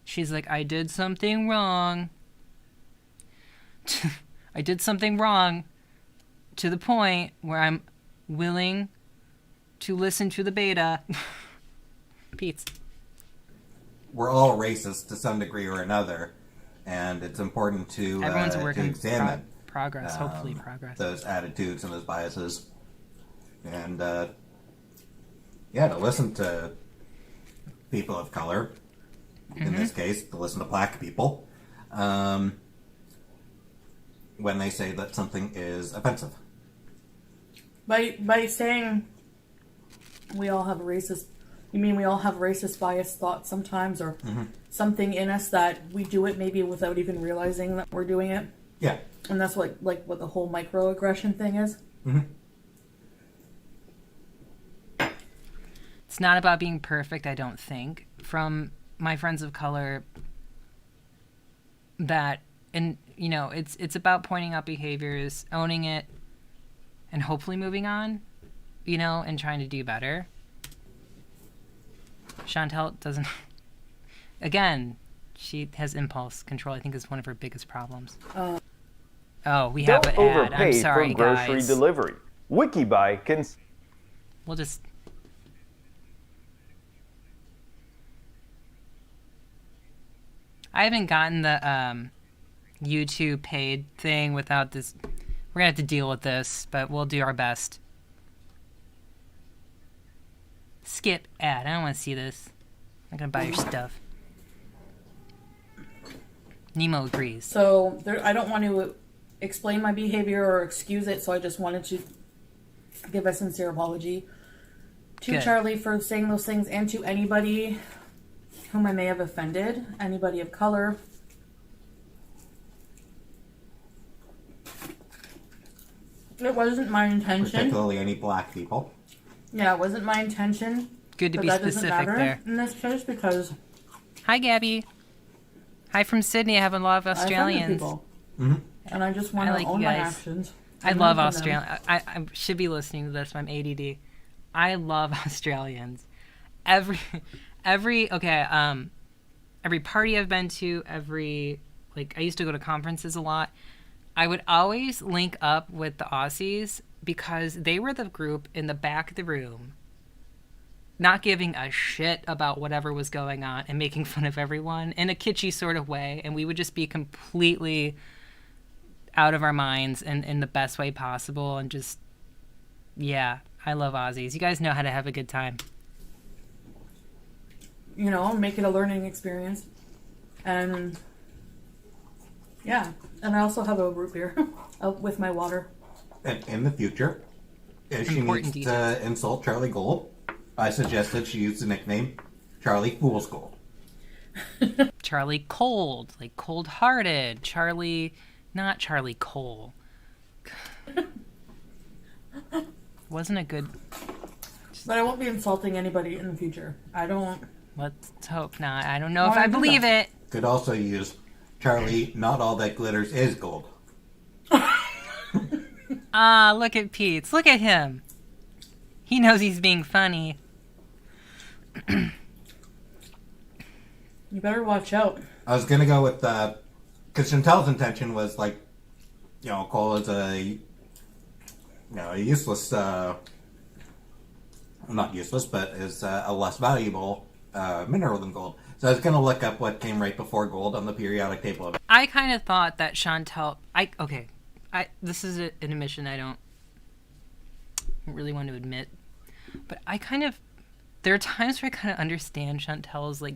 She's like, I did something wrong. I did something wrong to the point where I'm willing to listen to the beta. Peetz. We're all racist to some degree or another, and it's important to Everyone's working to examine progress, hopefully progress. Those attitudes and those biases, and to listen to people of color, in this case, to listen to black people, when they say that something is offensive. By saying we all have racist, you mean we all have racist biased thoughts sometimes, or something in us that we do it maybe without even realizing that we're doing it? Yeah. And that's what the whole microaggression thing is? It's not about being perfect, I don't think. From my friends of color, it's about pointing out behaviors, owning it, and hopefully moving on, and trying to do better. Chantel doesn't... Again, she has impulse control, I think is one of her biggest problems. We have an ad. I'm sorry, for grocery guys. delivery. WikiBuy can... We'll just... I haven't gotten the YouTube paid thing without this. We're going to have to deal with this, but we'll do our best. Skip ad. I don't want to see this. I'm not going to buy your stuff. Nemo agrees. So I don't want to explain my behavior or excuse it, so I just wanted to give a sincere apology to Good. Charlie for saying those things, and to anybody whom I may have offended, anybody of color. It wasn't my intention. Particularly any black people. Yeah, it wasn't my intention. Good to but be that doesn't specific matter there. in this case, because Hi, Gabby. Hi from Sydney. I have a lot of I offended Australians. people. Mm-hmm. And I just want I to like own you my guys. actions. I and love learn from them. Australia. I should be listening to this, but I'm ADD. I love Australians. Every party I've been to, I used to go to conferences a lot. I would always link up with the Aussies because they were the group in the back of the room, not giving a shit about whatever was going on and making fun of everyone in a kitschy sort of way, and we would just be completely out of our minds and in the best way possible, and just, yeah, I love Aussies. You guys know how to have a good time. You know, make it a learning experience. And yeah, and I also have a root beer with my water. And in the future, if she Important needs details. to insult Charlie Gold, I suggested she use the nickname Charlie Fool's Gold. Charlie Cold, like cold-hearted. Charlie, not Charlie Cole. Wasn't a good. But I won't be insulting anybody in the future. I don't. Let's hope not. I don't know if Why I do believe that? it. Could also use Charlie, not all that glitters is gold. Ah, look at Peetz. Look at him. He knows he's being funny. You better watch out. I was gonna go with because Chantel's intention was like, Cole is a useless, not useless, but is a less valuable mineral than gold. So I was gonna look up what came right before gold on the periodic table of. I kind of thought that Chantel. This is an admission I don't really want to admit, but there are times where I kind of understand Chantel's like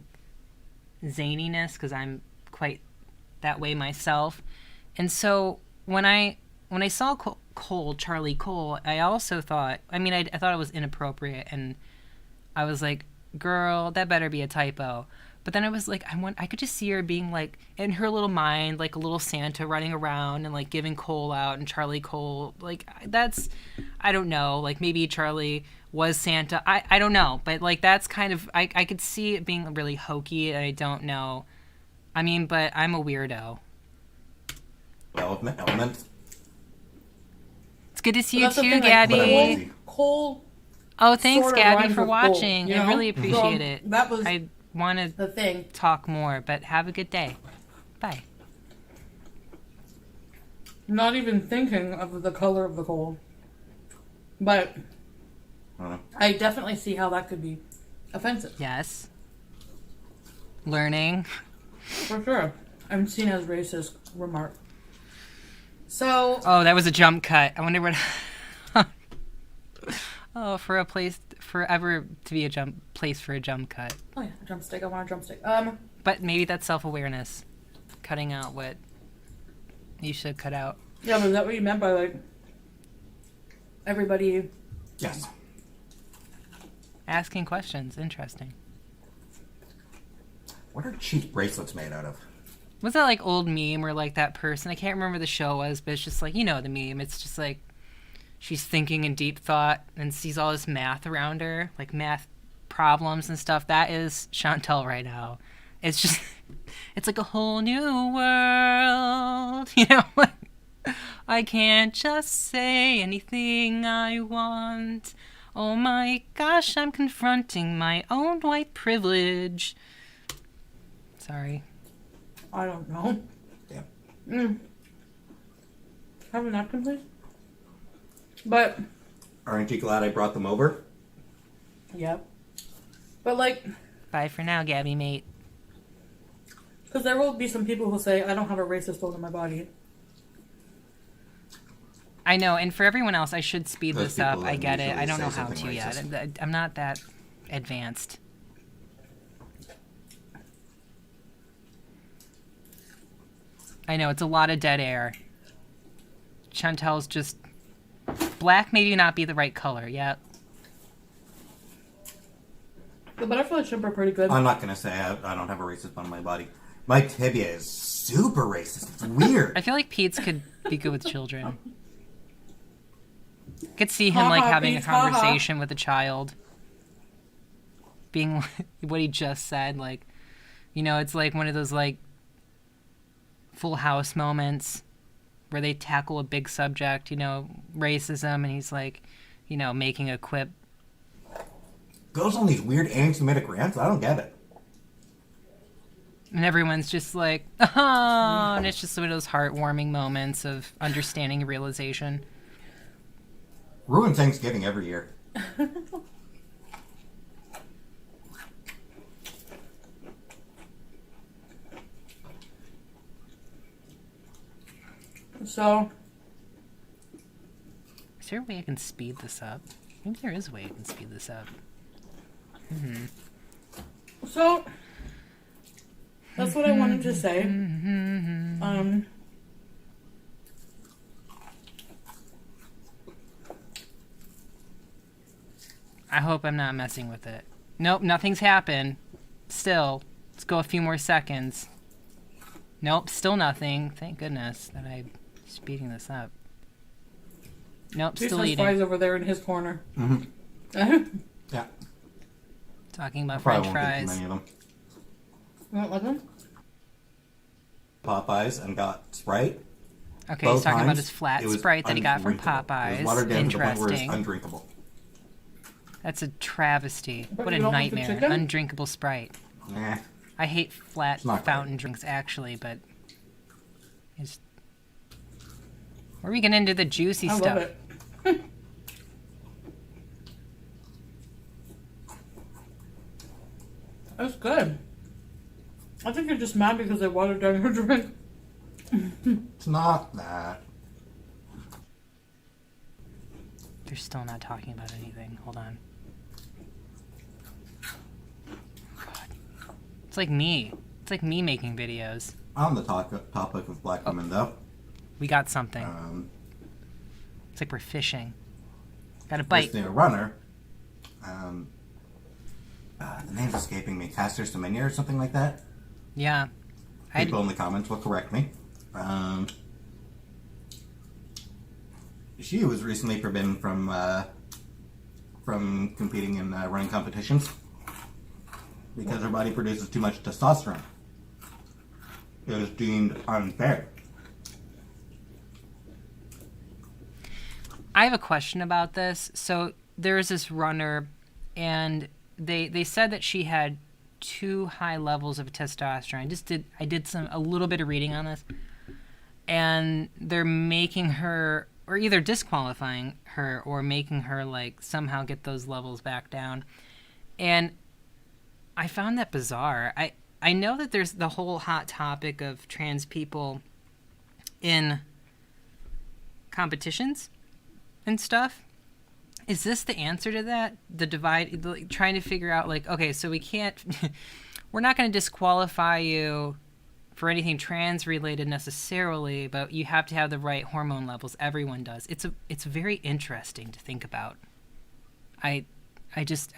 zaniness because I'm quite that way myself, and so when I saw Charlie Cole, I also thought. I mean, I thought it was inappropriate, and I was like, "Girl, that better be a typo." But then I was like, I could just see her being like in her little mind, like a little Santa running around and like giving Cole out, and Charlie Cole, like that's, I don't know, like maybe Charlie was Santa. I don't know, but like that's kind of, I could see it being really hokey, and I don't know. I mean, but I'm a weirdo. Element. It's good to see But you that's the too, thing, like, Gabby. Cole Oh, thanks, sort of Gabby, rhymes for with gold, watching. you I know? really appreciate So, it. that was I want to the thing. talk more, but have a good day. Bye. Not even thinking of the color of the coal. But I definitely see how that could be offensive. Yes. Learning. For sure. I'm seen as racist remark. So, Oh, that was a jump cut. I wonder what. Oh, for a place forever to be a place for a jump cut. oh yeah, a drumstick. I want a drumstick. But maybe that's self-awareness, cutting out what you should cut out. Yeah, but is that what you meant by like everybody? Yes. Asking questions, interesting. What are cheap bracelets made out of? Was that like old meme where like that person? I can't remember the show was, but it's just like, you know the meme. It's just like she's thinking in deep thought and sees all this math around her, like math problems and stuff. That is Chantel right now. It's just, it's like a whole new world, you know? I can't just say anything I want. Oh my gosh, I'm confronting my own white privilege. Sorry. I don't know. Yeah. Have a napkin, please. But Aren't you glad I brought them over? yeah. But like, Bye for now, Gabby mate. because there will be some people who say I don't have a racist bone in my body. I know, and for everyone else, I should speed Those this up. people I that get it. usually I don't know say how to something yet. racist. I'm not that advanced. I know, it's a lot of dead air. Chantel's just... Black maybe not be the right color, yeah. The butterfly shrimp are pretty good. I'm not going to say I don't have a racist bone in my body. My tibia is super racist. It's weird. I feel like Peetz could be good with children. I could see him, like, having Peetz, a conversation with a child. Being what he just said, like, you know, it's like one of those, like, Full House moments where they tackle a big subject, you know, racism, and he's like, you know, making a quip. Goes on these weird anti-Semitic rants. I don't get it. And everyone's just like, oh, and it's just one of those heartwarming moments of understanding and realization. Ruin Thanksgiving every year. So, is there a way I can speed this up? Maybe there is a way I can speed this up. So, that's what I wanted to say. I hope I'm not messing with it. Nope, nothing's happened. Still, let's go a few more seconds. Nope, still nothing. Thank goodness that I'm speeding this up. Nope, There's still his eating. fries over there in his corner. Yeah. Talking about Probably French won't get too fries. many of them. You don't like them? Popeyes and got Sprite. Okay, Both he's talking about times, his flat it was Sprite that he got from undrinkable. It Popeyes. was watered down to the point where it's Interesting. undrinkable. That's a travesty. But What a you don't like the nightmare. chicken? Undrinkable Sprite. Eh. I hate flat not fountain drinks, actually, but... Where are we getting into the juicy I stuff? love it. That's good. I think you're just mad because I watered down your drink. It's not that. They're still not talking about anything. Hold on. God. It's like me. It's like me making videos. On the topic of black women, though. We got something. It's like we're fishing. Got a This bite. new runner. The name's escaping me. Caster Semenya or something like that. Yeah. People in the comments will correct me. She was recently forbidden from competing in running competitions because her body produces too much testosterone. It was deemed unfair. I have a question about this. So there's this runner, and they said that she had too high levels of testosterone. I did a little bit of reading on this, and they're making her, or either disqualifying her or making her like somehow get those levels back down. And I found that bizarre. I know that there's the whole hot topic of trans people in competitions and stuff. Is this the answer to that? The divide, trying to figure out, like, okay, so we can't, we're not going to disqualify you for anything trans related necessarily, but you have to have the right hormone levels. Everyone does. It's very interesting to think about. I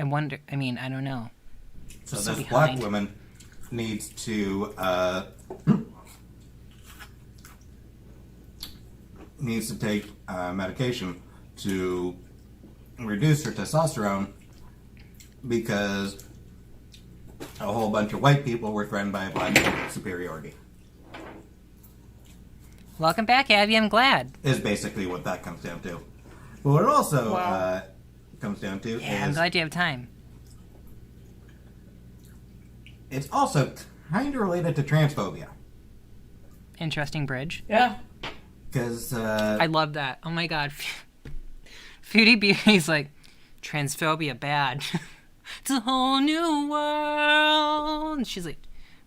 wonder, I mean, I don't know. So So this behind. black woman needs to take medication to reduce her testosterone because a whole bunch of white people were threatened by black superiority. Welcome back, Abby. I'm glad. Is basically what that comes down to. But what it also Wow. comes down to Yeah, I'm is glad you have time. It's also kind of related to transphobia. Interesting bridge. Yeah. Because I love that. Oh my god. Foodie Beauty's like, transphobia bad. It's a whole new world. And she's like,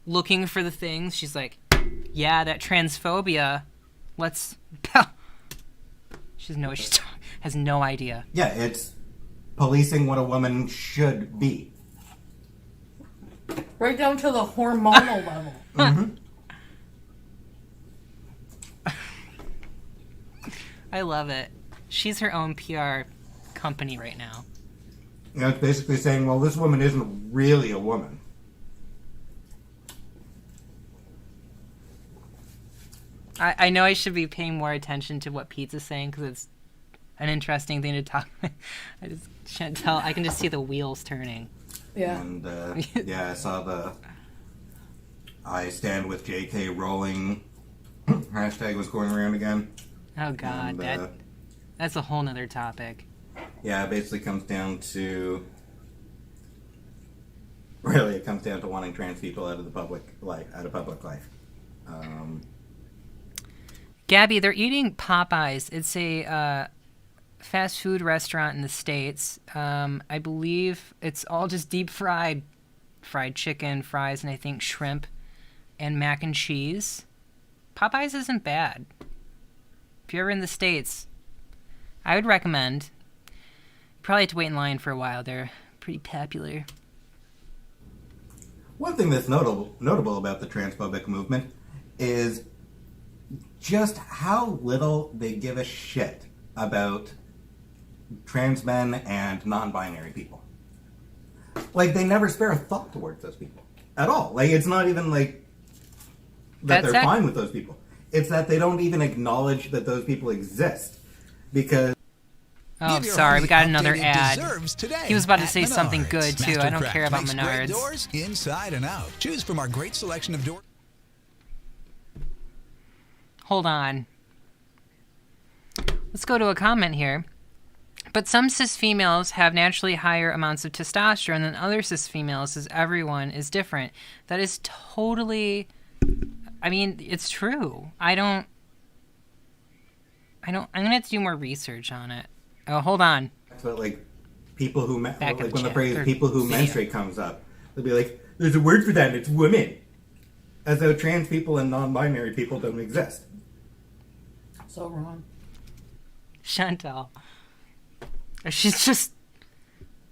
looking for the things. She's like, yeah, that transphobia. Let's... She doesn't know what she's talking. Has no idea. yeah, it's policing what a woman should be. Right down to the hormonal level. I love it. She's her own PR company right now. You know, it's basically saying, well, this woman isn't really a woman. I know I should be paying more attention to what Peetz is saying because it's an interesting thing to talk about. I just can't tell. I can just see the wheels turning. Yeah. And, I saw the I stand with JK Rowling hashtag was going around again. Oh, God. And, that's a whole nother topic. Yeah, it basically comes down to... Really, it comes down to wanting trans people out of the public life. Gabby, they're eating Popeyes. It's a fast food restaurant in the States. I believe it's all just deep fried chicken, fries, and I think shrimp and mac and cheese. Popeyes isn't bad. If you're ever in the States, I would recommend. You probably have to wait in line for a while. They're pretty popular. One thing that's notable about the transphobic movement is just how little they give a shit about trans men and non-binary people. Like, they never spare a thought towards those people at all. Like, it's not even like that they're fine with those people. It's that they don't even acknowledge that those people exist because... Oh, sorry, we got another ad. He was about to say something good, too. I don't care about Menards. Doors inside and out. Choose from our great selection of doors. Hold on. Let's go to a comment here. But some cis females have naturally higher amounts of testosterone than other cis females, as everyone is different. That is totally... I mean, it's true. I'm going to have to do more research on it. Oh, hold on. But, like, people who... when the phrase or people who menstruate comes up, they'll be like, there's a word for that, and it's women. As though trans people and non-binary people don't exist. So wrong. Chantal. She's just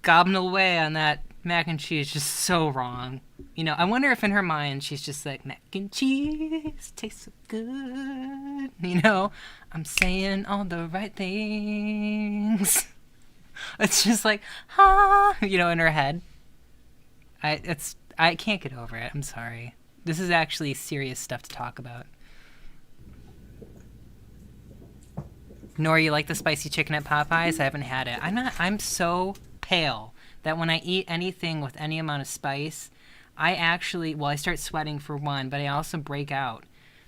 gobbling away on that mac and cheese. Just so wrong. You know, I wonder if in her mind she's just like, mac and cheese tastes so good. You know, I'm saying all the right things. It's just like, you know, in her head. I can't get over it. I'm sorry. This is actually serious stuff to talk about. Nora, you like the spicy chicken at Popeyes? I haven't had it. I'm so pale that when I eat anything with any amount of spice, I start sweating for one, but I also break out.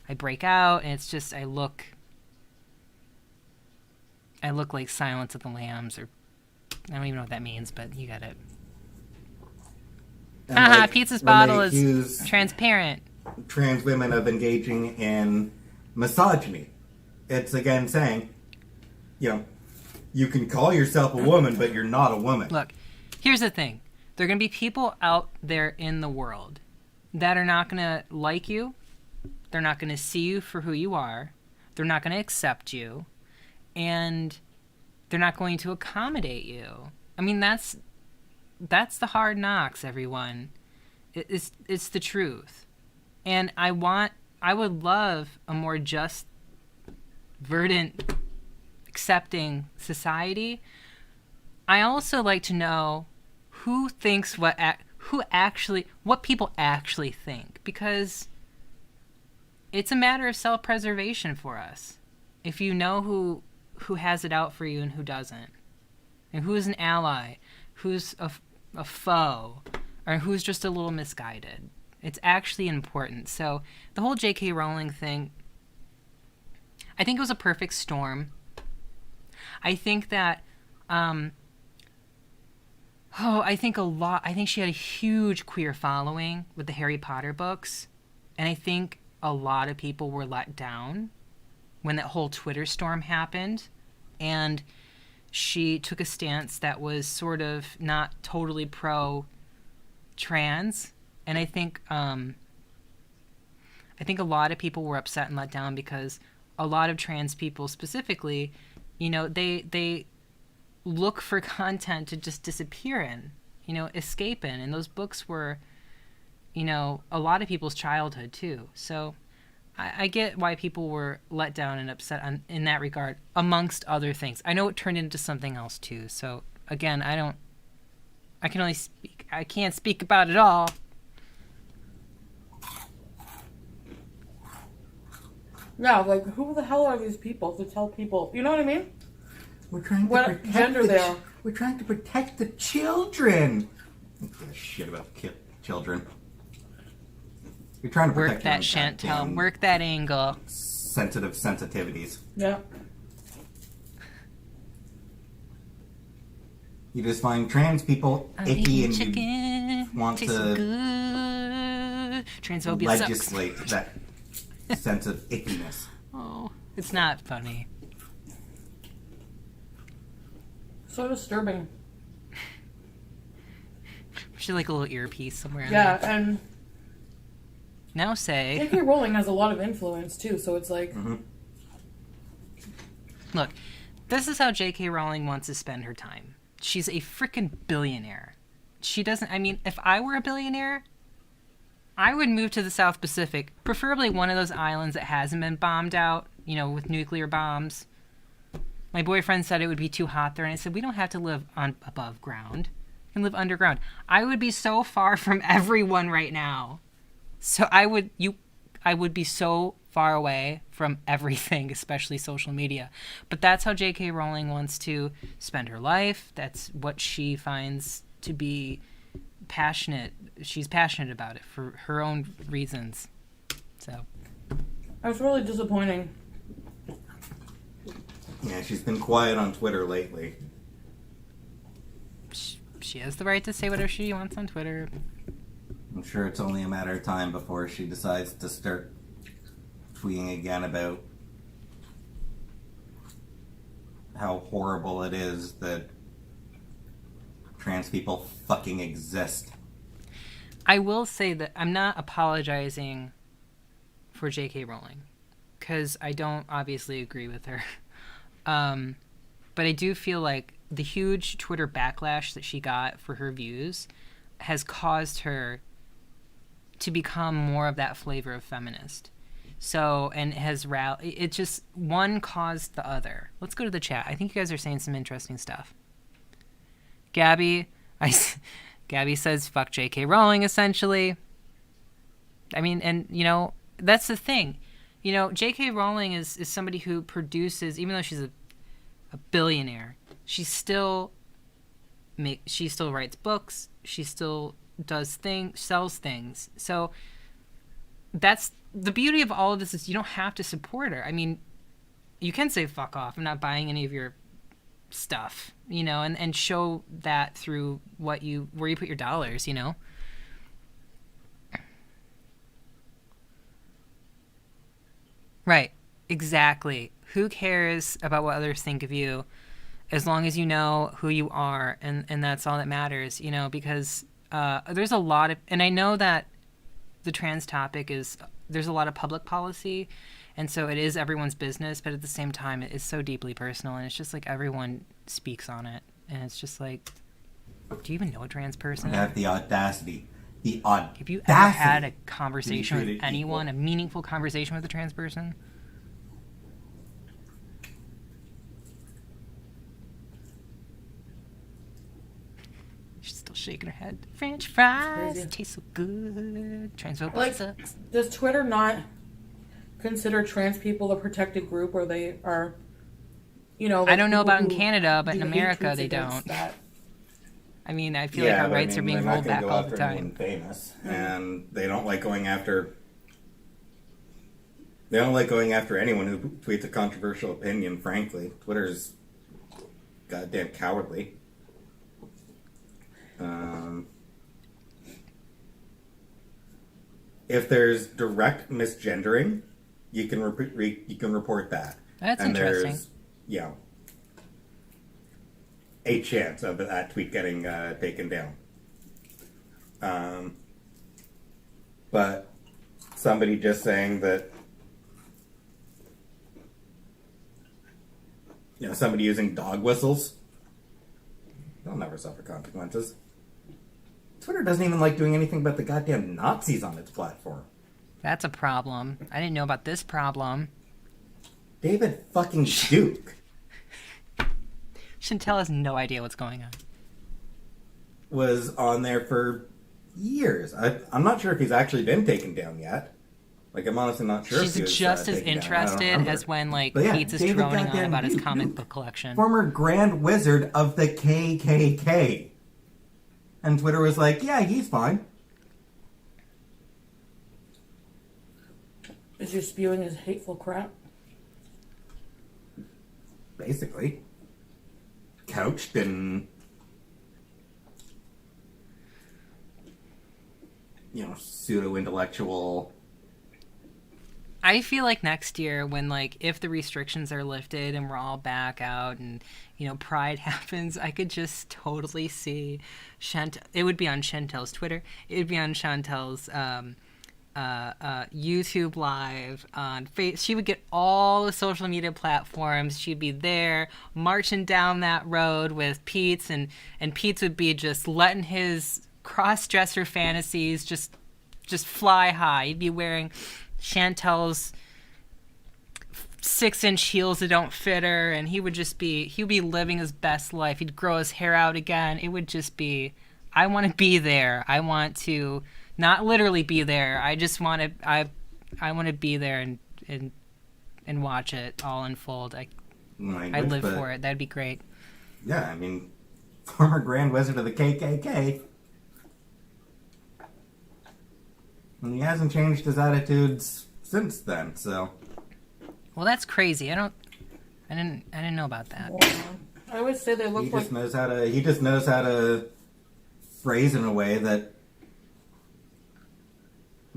I break out, and it's just, I look like Silence of the Lambs, or I don't even know what that means, but you get it. Haha, Pizza's bottle is transparent. Trans women of engaging in misogyny. It's again saying, you know, you can call yourself a woman, but you're not a woman. Look, here's the thing. There are going to be people out there in the world that are not going to like you. They're not going to see you for who you are. They're not going to accept you. And they're not going to accommodate you. I mean, that's the hard knocks, everyone. It's the truth. And I would love a more just, verdant, accepting society. I also like to know who thinks what people actually think, because it's a matter of self-preservation for us. If you know who has it out for you and who doesn't, and who's an ally, who's a foe, or who's just a little misguided, it's actually important. So the whole J.K. Rowling thing, I think it was a perfect storm. I think that, I think she had a huge queer following with the Harry Potter books. And I think a lot of people were let down when that whole Twitter storm happened. And she took a stance that was sort of not totally pro-trans. And I think a lot of people were upset and let down because a lot of trans people specifically, you know, they look for content to just disappear in, you know, escape in. And those books were, you know, a lot of people's childhood too. So I get why people were let down and upset in that regard, amongst other things. I know it turned into something else too. So again, I can't speak about it all. Yeah, like, who the hell are these people to tell people? You know what I mean? We're trying to What protect gender they are. We're trying to protect the children. I don't give a shit about children. You're trying to protect Work that, Chantel. Work that angle. Sensitive sensitivities. Yeah. You just find trans people icky and chicken. you want Tastes to good. Transphobia legislate sucks. that sense of ickiness. Oh, it's not funny. So disturbing. Should like a little earpiece somewhere. In Yeah, there. and Now say. J.K. Rowling has a lot of influence too, so it's like. Mm-hmm. Look, this is how J.K. Rowling wants to spend her time. She's a freaking billionaire. She doesn't. I mean, if I were a billionaire, I would move to the South Pacific, preferably one of those islands that hasn't been bombed out, you know, with nuclear bombs. My boyfriend said it would be too hot there, and I said, we don't have to live above ground. We can live underground. I would be so far from everyone right now. So I would be so far away from everything, especially social media. But that's how J.K. Rowling wants to spend her life. That's what she finds to be passionate. She's passionate about it for her own reasons. So. It's really disappointing. Yeah, she's been quiet on Twitter lately. She has the right to say whatever she wants on Twitter. I'm sure it's only a matter of time before she decides to start tweeting again about how horrible it is that trans people fucking exist. I will say that I'm not apologizing for J.K. Rowling, because I don't obviously agree with her. But I do feel like the huge Twitter backlash that she got for her views has caused her to become more of that flavor of feminist. So, and has it just, one caused the other. Let's go to the chat. I think you guys are saying some interesting stuff. Gabby says, fuck J.K. Rowling, essentially. I mean, and, you know, that's the thing. You know, J.K. Rowling is somebody who produces, even though she's a billionaire, she still writes books. She still does sells things. So that's the beauty of all of this, is you don't have to support her. I mean, you can say fuck off, I'm not buying any of your stuff, you know, and show that through where you put your dollars, you know. Right, exactly. Who cares about what others think of you, as long as you know who you are, and that's all that matters, you know, because there's a lot of, and I know that the trans topic there's a lot of public policy, and so it is everyone's business, but at the same time, it is so deeply personal, and it's just like everyone speaks on it, and it's just like, do you even know a trans person? I have the audacity. Have you ever had a conversation with anyone, a meaningful conversation with a trans person? She's still shaking her head. French fries taste so good. Transphobia sucks. Does Twitter not consider trans people a protected group, or they are, you know? Like, I don't know about in Canada, but in do hate America tweets they against don't. that? I mean, I feel like our rights are being rolled back all the time. Famous, and they don't like going after. They don't like going after anyone who tweets a controversial opinion. Frankly, Twitter's goddamn cowardly. If there's direct misgendering, you can report that. That's and interesting. There's, you know, a chance of that tweet getting taken down. But somebody just saying that, you know, somebody using dog whistles, they'll never suffer consequences. Twitter doesn't even like doing anything but the goddamn Nazis on its platform. That's a problem. I didn't know about this problem. David fucking Duke Chantel has no idea what's going on. was on there for years. I'm not sure if he's actually been taken down yet. Like, I'm honestly not sure. She's if he was, just as taken down. I don't interested remember. as when, like, But yeah, Peetz is David droning on goddamn about his Duke, comic book collection. Former Grand Wizard of the KKK. And Twitter was like, yeah, he's fine. Is he spewing his hateful crap? Basically. Couched in, pseudo-intellectual... I feel like next year when, like, if the restrictions are lifted and we're all back out and, Pride happens, I could just totally see it would be on Chantel's Twitter. It would be on Chantel's YouTube Live, on she would get all the social media platforms. She'd be there marching down that road with Peetz, and Peetz would be just letting his cross-dresser fantasies just fly high. He'd be wearing Chantel's 6-inch heels that don't fit her, and he'd be living his best life. He'd grow his hair out again. It would just be, I want to be there. I want to not literally be there. I just want to, I want to be there and watch it all unfold. I live for it. That'd be great. Yeah, I mean, former Grand Wizard of the KKK. And he hasn't changed his attitudes since then, so... Well, that's crazy. I didn't know about that. I always say they look He like... just knows how to phrase in a way that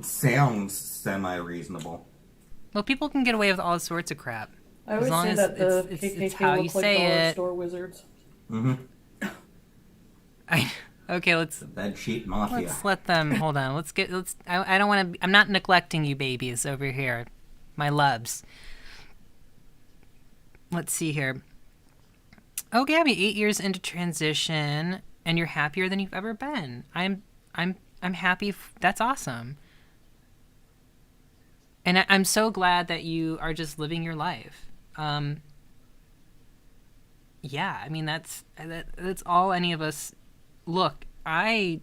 sounds semi-reasonable. Well, people can get away with all sorts of crap. I always say that the KKK how you look like say dollar it. store wizards. Mm-hmm. Okay, let's... The bed sheet mafia. Let's let them... Hold on. I don't want to... I'm not neglecting you babies over here. My loves. Let's see here. Oh, Gabby, 8 years into transition, and you're happier than you've ever been. I'm happy. That's awesome. And I'm so glad that you are just living your life. Yeah, I mean, that's all any of us... Look, I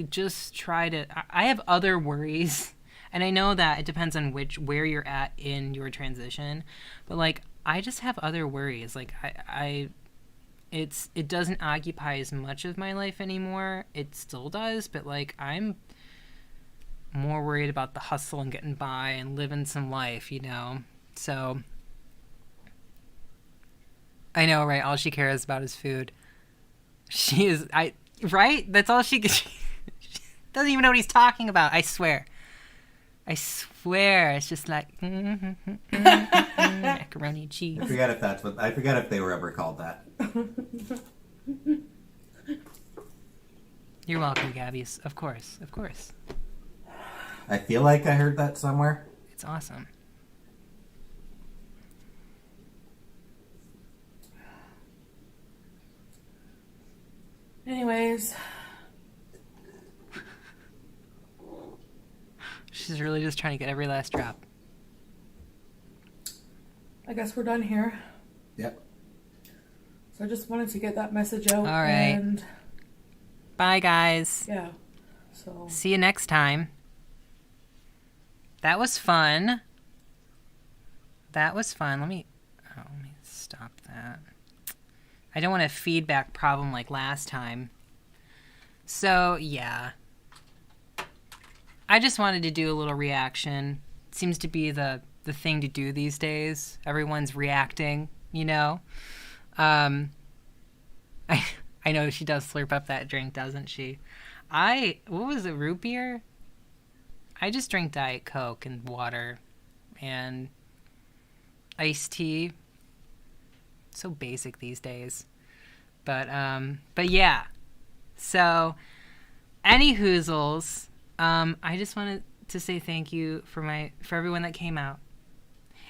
just try to... I have other worries, and I know that it depends on where you're at in your transition, but, like, I just have other worries. Like, it doesn't occupy as much of my life anymore. It still does, but, like, I'm more worried about the hustle and getting by and living some life, So, I know, right? All she cares about is food. She is, right? That's all she doesn't even know what he's talking about. I swear. It's just like, macaroni and cheese. I forget if they were ever called that. You're welcome, Gabby. Of course. I feel like I heard that somewhere. It's awesome. Anyways. She's really just trying to get every last drop. I guess we're done here. Yep. So I just wanted to get that message out. All right. And bye, guys. yeah. So see you next time. That was fun. Let me stop that. I don't want a feedback problem like last time. So, yeah. I just wanted to do a little reaction. It seems to be the thing to do these days. Everyone's reacting, I know she does slurp up that drink, doesn't she? What was it, root beer? I just drink Diet Coke and water and iced tea. So basic these days. But yeah. So, any hoozles, I just wanted to say thank you for everyone that came out.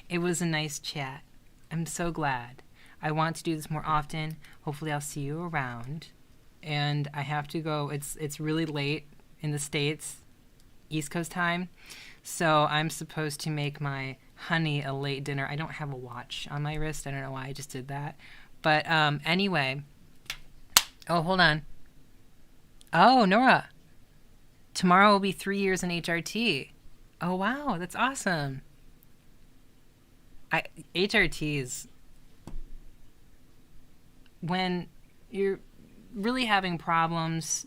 It was a nice chat. I'm so glad. I want to do this more often. Hopefully I'll see you around. And I have to go. It's really late in the States. East Coast time. So I'm supposed to make my honey a late dinner. I don't have a watch on my wrist. I don't know why I just did that. But anyway. Oh, hold on. Oh, Nora. Tomorrow will be 3 years in HRT. Oh, wow. That's awesome. HRT is when you're really having problems,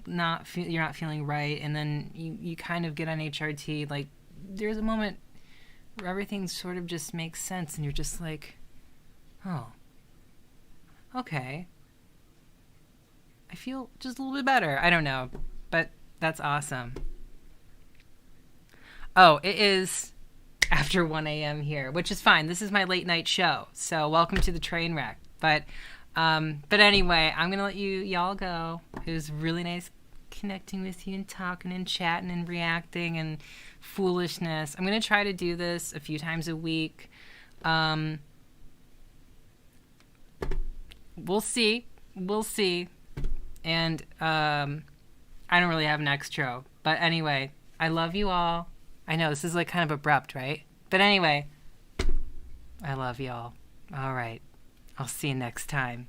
you're not feeling right, and then you kind of get on HRT. Like, there's a moment where everything sort of just makes sense, and you're just like, oh, okay. I feel just a little bit better. I don't know, but that's awesome. Oh, it is after 1 a.m. here, which is fine. This is my late night show, so welcome to the train wreck. But anyway, I'm gonna let y'all go. It was really nice connecting with you and talking and chatting and reacting and foolishness. I'm gonna try to do this a few times a week. We'll see. And I don't really have an extra. But anyway, I love you all. I know this is like kind of abrupt, right? But anyway, I love y'all. All right. I'll see you next time.